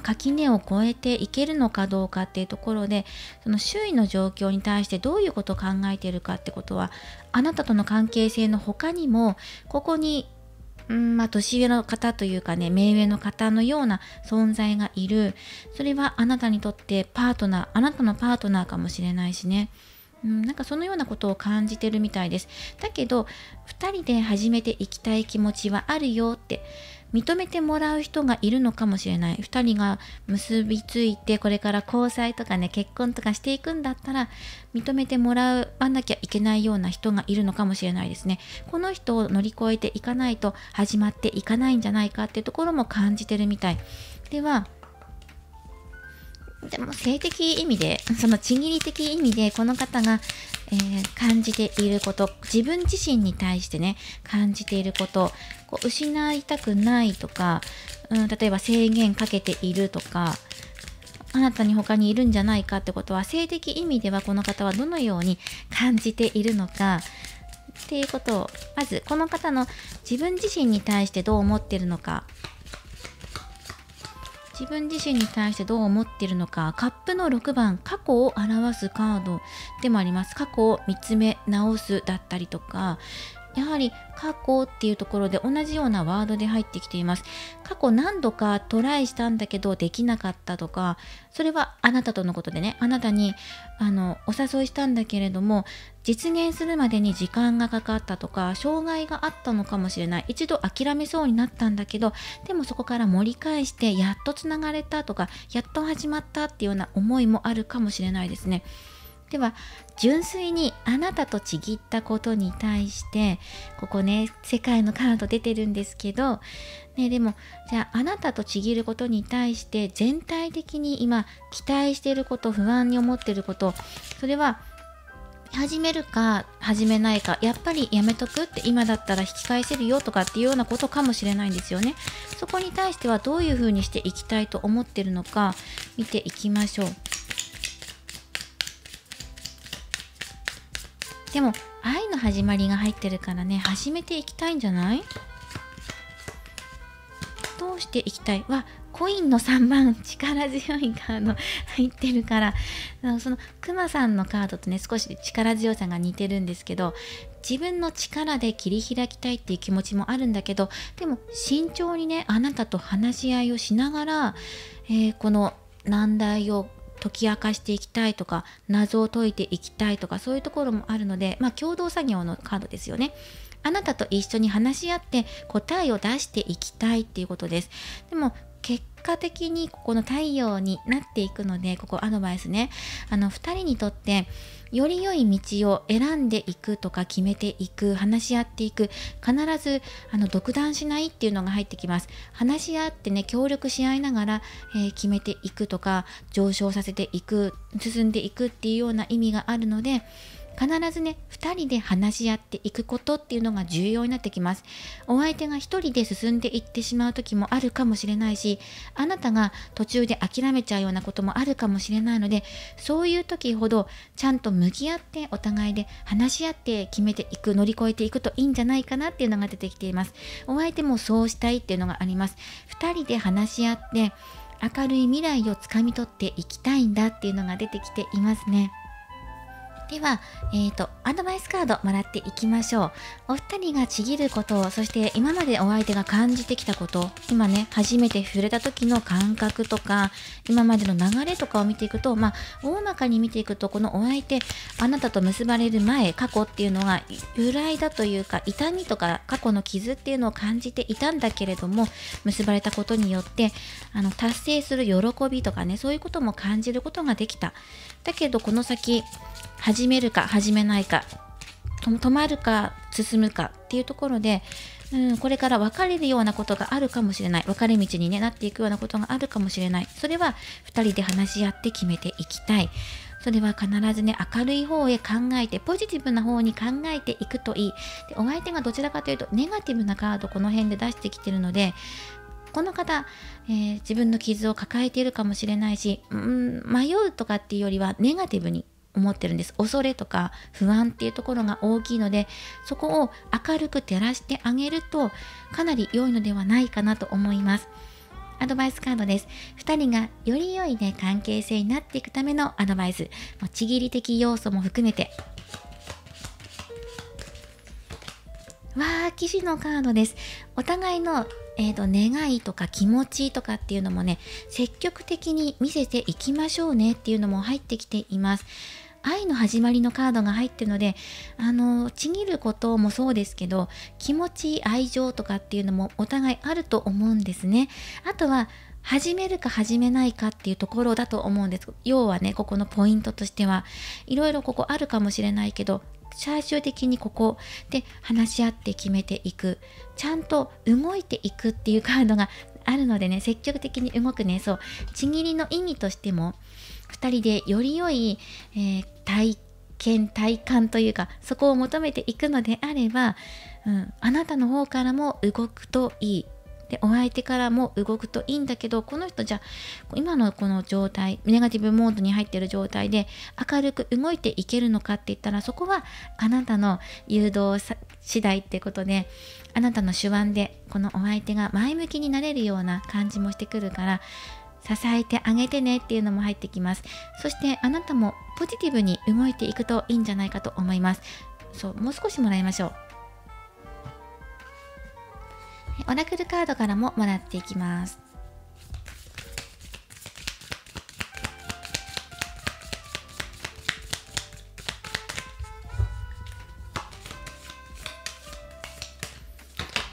A: 垣根を越えていけるのかどうかっていうところで、その周囲の状況に対してどういうことを考えているかってことは、あなたとの関係性の他にもここに、年上の方というかね、目上の方のような存在がいる。それはあなたにとってパートナー、あなたのパートナーかもしれないしね。なんかそのようなことを感じてるみたいです。だけど2人で始めていきたい気持ちはあるよって認めてもらう人がいるのかもしれない。2人が結びついてこれから交際とかね、結婚とかしていくんだったら認めてもらわなきゃいけないような人がいるのかもしれないですね。この人を乗り越えていかないと始まっていかないんじゃないかっていうところも感じてるみたい。でも性的意味で、そのちぎり的意味でこの方が、感じていること、自分自身に対してね、感じていること、失いたくないとか、例えば制限かけているとか、あなたに他にいるんじゃないかってことは、性的意味ではこの方はどのように感じているのかっていうことを、まずこの方の自分自身に対してどう思っているのか、自分自身に対してどう思っているのか。カップの6番、過去を表すカードでもあります。過去を見つめ直すだったりとか、やはり過去っていうところで同じようなワードで入ってきています。過去何度かトライしたんだけどできなかったとか、それはあなたとのことでね、あなたにお誘いしたんだけれども実現するまでに時間がかかったとか、障害があったのかもしれない。一度諦めそうになったんだけど、でもそこから盛り返してやっとつながれたとか、やっと始まったっていうような思いもあるかもしれないですね。では純粋にあなたとちぎったことに対して、ここね、世界のカード出てるんですけど、でもじゃああなたとちぎることに対して全体的に今期待していること、不安に思っていること、それは始めるか始めないか、やっぱりやめとくって、今だったら引き返せるよとかっていうようなことかもしれないんですよね。そこに対してはどういうふうにしていきたいと思ってるのか見ていきましょう。でも愛の始まりが入ってるからね、始めていきたいんじゃない？どうしていきたいは、コインの3番、力強いカード入ってるから、そのクマさんのカードとね、少し力強さが似てるんですけど、自分の力で切り開きたいっていう気持ちもあるんだけど、でも慎重にね、あなたと話し合いをしながら、この難題を解き明かしていきたいとか、謎を解いていきたいとか、そういうところもあるので、共同作業のカードですよね。あなたと一緒に話し合って答えを出していきたいっていうことです。でも結果的にここの太陽になっていくので、ここアドバイスね、2人にとってより良い道を選んでいくとか決めていく、話し合っていく、必ず独断しないっていうのが入ってきます。話し合ってね、協力し合いながら、決めていくとか、上昇させていく、進んでいくっていうような意味があるので、必ずね、2人で話し合っていくことっていうのが重要になってきます。お相手が1人で進んでいってしまう時もあるかもしれないし、あなたが途中で諦めちゃうようなこともあるかもしれないので、そういう時ほどちゃんと向き合ってお互いで話し合って決めていく、乗り越えていくといいんじゃないかなっていうのが出てきています。お相手もそうしたいっていうのがあります。2人で話し合って明るい未来をつかみ取っていきたいんだっていうのが出てきていますね。では、アドバイスカードもらっていきましょう。お二人がちぎることを、そして今までお相手が感じてきたこと、今ね、初めて触れた時の感覚とか、今までの流れとかを見ていくと、大まかに見ていくと、このお相手、あなたと結ばれる前、過去っていうのは由来だというか、痛みとか過去の傷っていうのを感じていたんだけれども、結ばれたことによって、達成する喜びとかね、そういうことも感じることができた。だけど、この先、始めるか始めないか、止まるか進むかっていうところで、これから別れるようなことがあるかもしれない、別れ道に、なっていくようなことがあるかもしれない。それは2人で話し合って決めていきたい。それは必ずね、明るい方へ考えて、ポジティブな方に考えていくといい。で、お相手がどちらかというとネガティブなカードこの辺で出してきてるので、この方、自分の傷を抱えているかもしれないし、迷うとかっていうよりはネガティブに思ってるんです。恐れとか不安っていうところが大きいので、そこを明るく照らしてあげるとかなり良いのではないかなと思います。アドバイスカードです。2人がより良いね、関係性になっていくためのアドバイス、ちぎり的要素も含めて。騎士のカードです。お互いの、願いとか気持ちとかっていうのもね、積極的に見せていきましょうねっていうのも入ってきています。愛の始まりのカードが入ってるので、ちぎることもそうですけど、気持ち、愛情とかっていうのもお互いあると思うんですね。あとは始めるか始めないかっていうところだと思うんです。要はね、ここのポイントとしてはいろいろここあるかもしれないけど、最終的にここで話し合って決めていく、ちゃんと動いていくっていうカードがあるのでね、積極的に動くね。ちぎりの意味としても2人でより良い、体感というか、そこを求めていくのであれば、あなたの方からも動くといい。で、お相手からも動くといいんだけど、この人じゃ今のこの状態、ネガティブモードに入っている状態で明るく動いていけるのかって言ったら、そこはあなたの誘導次第ってことで、あなたの手腕でこのお相手が前向きになれるような感じもしてくるから、支えてあげてねっていうのも入ってきます。そしてあなたもポジティブに動いていくといいんじゃないかと思います。もう少しもらいましょう。オラクルカードからももらっていきます。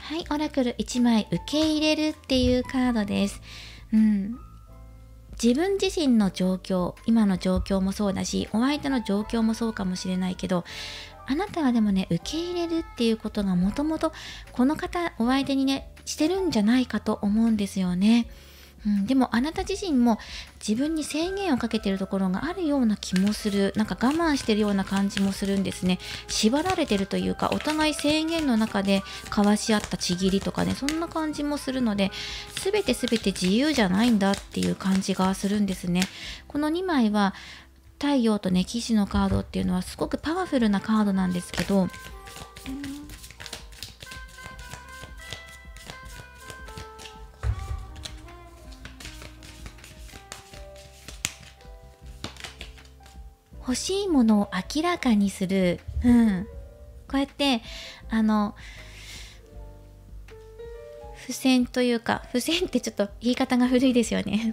A: はい、オラクル1枚受け入れるっていうカードです。自分自身の状況、今の状況もそうだし、お相手の状況もそうかもしれないけど、あなたはでもね、受け入れるっていうことがもともとこの方、お相手にね、してるんじゃないかと思うんですよね。でもあなた自身も自分に制限をかけてるところがあるような気もする。なんか我慢してるような感じもするんですね。縛られてるというか、お互い制限の中で交わし合ったちぎりとかね、そんな感じもするので、全て自由じゃないんだっていう感じがするんですね。この2枚は太陽とね、騎士のカードっていうのはすごくパワフルなカードなんですけど、欲しいものを明らかにする。こうやって付箋というか、付箋ってちょっと言い方が古いですよね。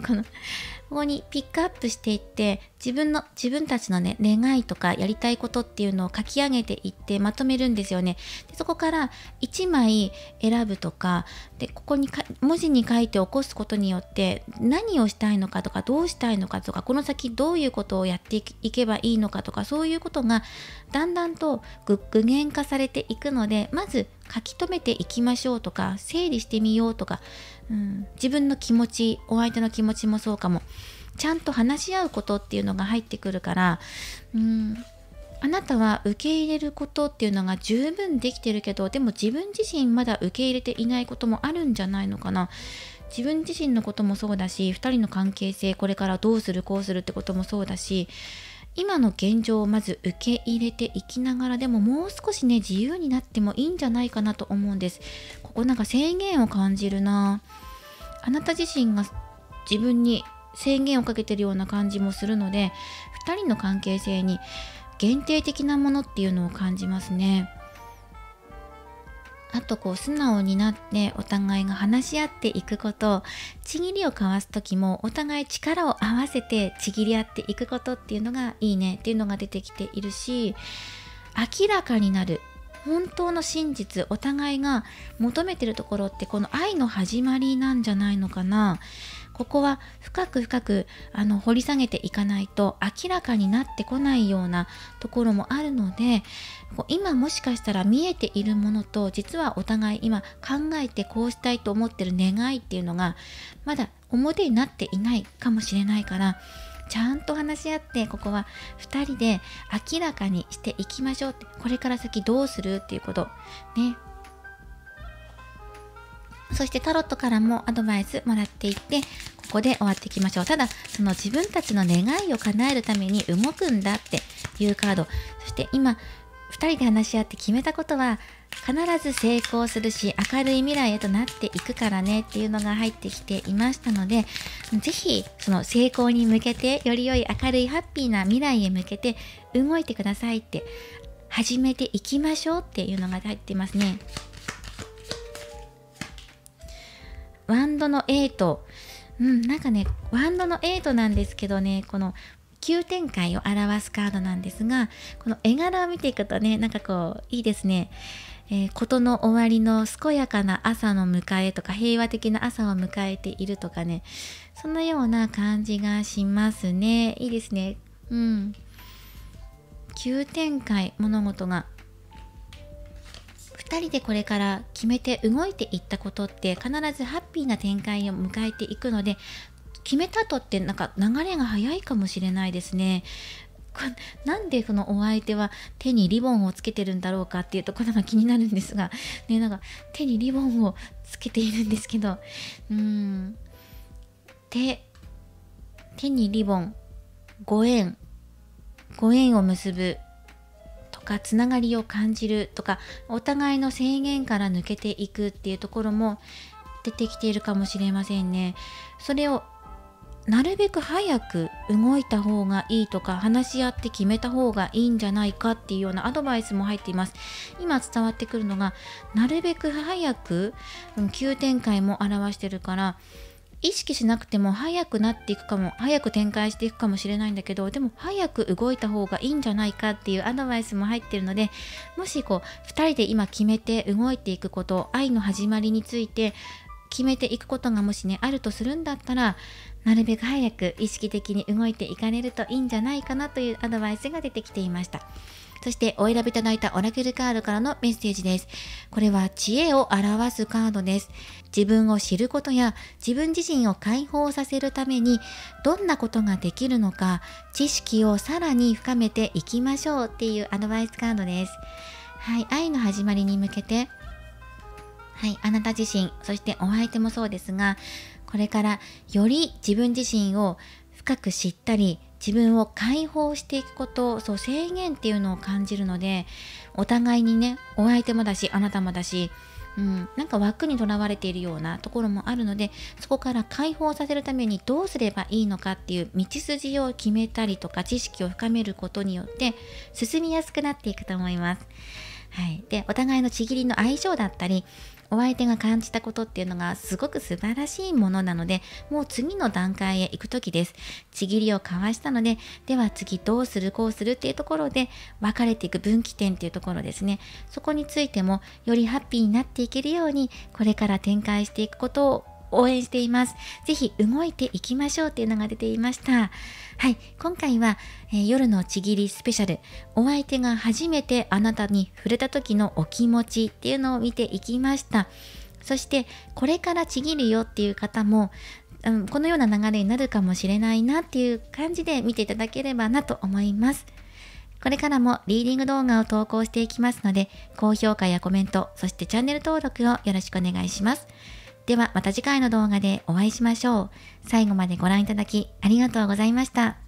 A: ここにピックアップしていって、自分たちのね、願いとかやりたいことっていうのを書き上げていってまとめるんですよね。で、そこから1枚選ぶとか、で、ここに文字に書いて起こすことによって、何をしたいのかとか、どうしたいのかとか、この先どういうことをやっていけばいいのかとか、そういうことがだんだんと具現化されていくので、まず書き留めていきましょうとか、整理してみようとか、自分の気持ち、お相手の気持ちもそうかも、ちゃんと話し合うことっていうのが入ってくるから、あなたは受け入れることっていうのが十分できてるけど、でも自分自身まだ受け入れていないこともあるんじゃないのかな。自分自身のこともそうだし、2人の関係性、これからどうするこうするってこともそうだし、今の現状をまず受け入れていきながら、でももう少しね、自由になってもいいんじゃないかなと思うんです。ここなんか制限を感じるな。あなた自身が自分に制限をかけてるような感じもするので、2人の関係性に限定的なものっていうのを感じますね。あと素直になってお互いが話し合っていくこと、ちぎりを交わす時もお互い力を合わせてちぎり合っていくことっていうのがいいねっていうのが出てきているし、明らかになる本当の真実、お互いが求めてるところってこの愛の始まりなんじゃないのかな。ここは深く深く掘り下げていかないと明らかになってこないようなところもあるので、今もしかしたら見えているものと、実はお互い今考えてこうしたいと思ってる願いっていうのがまだ表になっていないかもしれないから、ちゃんと話し合って、ここは2人で明らかにしていきましょうって、これから先どうするっていうことね。そしてタロットからもアドバイスもらっていって、ここで終わっていきましょう。ただその自分たちの願いを叶えるために動くんだっていうカード、そして今2人で話し合って決めたことは必ず成功するし、明るい未来へとなっていくからねっていうのが入ってきていましたので、ぜひその成功に向けて、より良い明るいハッピーな未来へ向けて動いてくださいって、始めていきましょうっていうのが入っていますね。ワンドの8、なんかね、ワンドの8なんですけどね、この急展開を表すカードなんですが、この絵柄を見ていくとね、なんかこういいですね。事の終わりの健やかな朝の迎えとか、平和的な朝を迎えているとかね、そんなような感じがしますね。いいですね。急展開、物事が2人でこれから決めて動いていったことって必ずハッピーな展開を迎えていくので、決めた後ってなんか流れが早いかもしれないですね。なんでこのお相手は手にリボンをつけてるんだろうかっていうところが気になるんですが、ね、なんか手にリボンをつけているんですけど、手にリボン、ご縁を結ぶとか、つながりを感じるとか、お互いの制限から抜けていくっていうところも出てきているかもしれませんね。それをなるべく早く動いた方がいいとか、話し合って決めた方がいいんじゃないかっていうようなアドバイスも入っています。今伝わってくるのが、なるべく早く、急展開も表してるから、意識しなくても早くなっていくかも、早く展開していくかもしれないんだけど、でも早く動いた方がいいんじゃないかっていうアドバイスも入ってるので、もし2人で今決めて動いていくこと、愛の始まりについて決めていくことがもしねあるとするんだったら、なるべく早く意識的に動いていかれるといいんじゃないかなというアドバイスが出てきていました。そしてお選びいただいたオラクルカードからのメッセージです。これは知恵を表すカードです。自分を知ることや自分自身を解放させるためにどんなことができるのか、知識をさらに深めていきましょうっていうアドバイスカードです。はい、愛の始まりに向けて、あなた自身、そしてお相手もそうですが、これからより自分自身を深く知ったり、自分を解放していくこと、制限っていうのを感じるので、お互いにね、お相手もだし、あなたもだし、なんか枠にとらわれているようなところもあるので、そこから解放させるためにどうすればいいのかっていう道筋を決めたりとか、知識を深めることによって進みやすくなっていくと思います。で、お互いのちぎりの相性だったり、お相手が感じたことっていうのがすごく素晴らしいものなので、もう次の段階へ行く時です。ちぎりを交わしたので、では次どうするこうするっていうところで分かれていく分岐点っていうところですね。そこについてもよりハッピーになっていけるように、これから展開していくことを応援しています。ぜひ動いていきましょうっていうのが出ていました。今回は、夜のちぎりスペシャル、お相手が初めてあなたに触れた時のお気持ちっていうのを見ていきました。そしてこれからちぎるよっていう方も、このような流れになるかもしれないなっていう感じで見ていただければなと思います。これからもリーディング動画を投稿していきますので、高評価やコメント、そしてチャンネル登録をよろしくお願いします。ではまた次回の動画でお会いしましょう。最後までご覧いただきありがとうございました。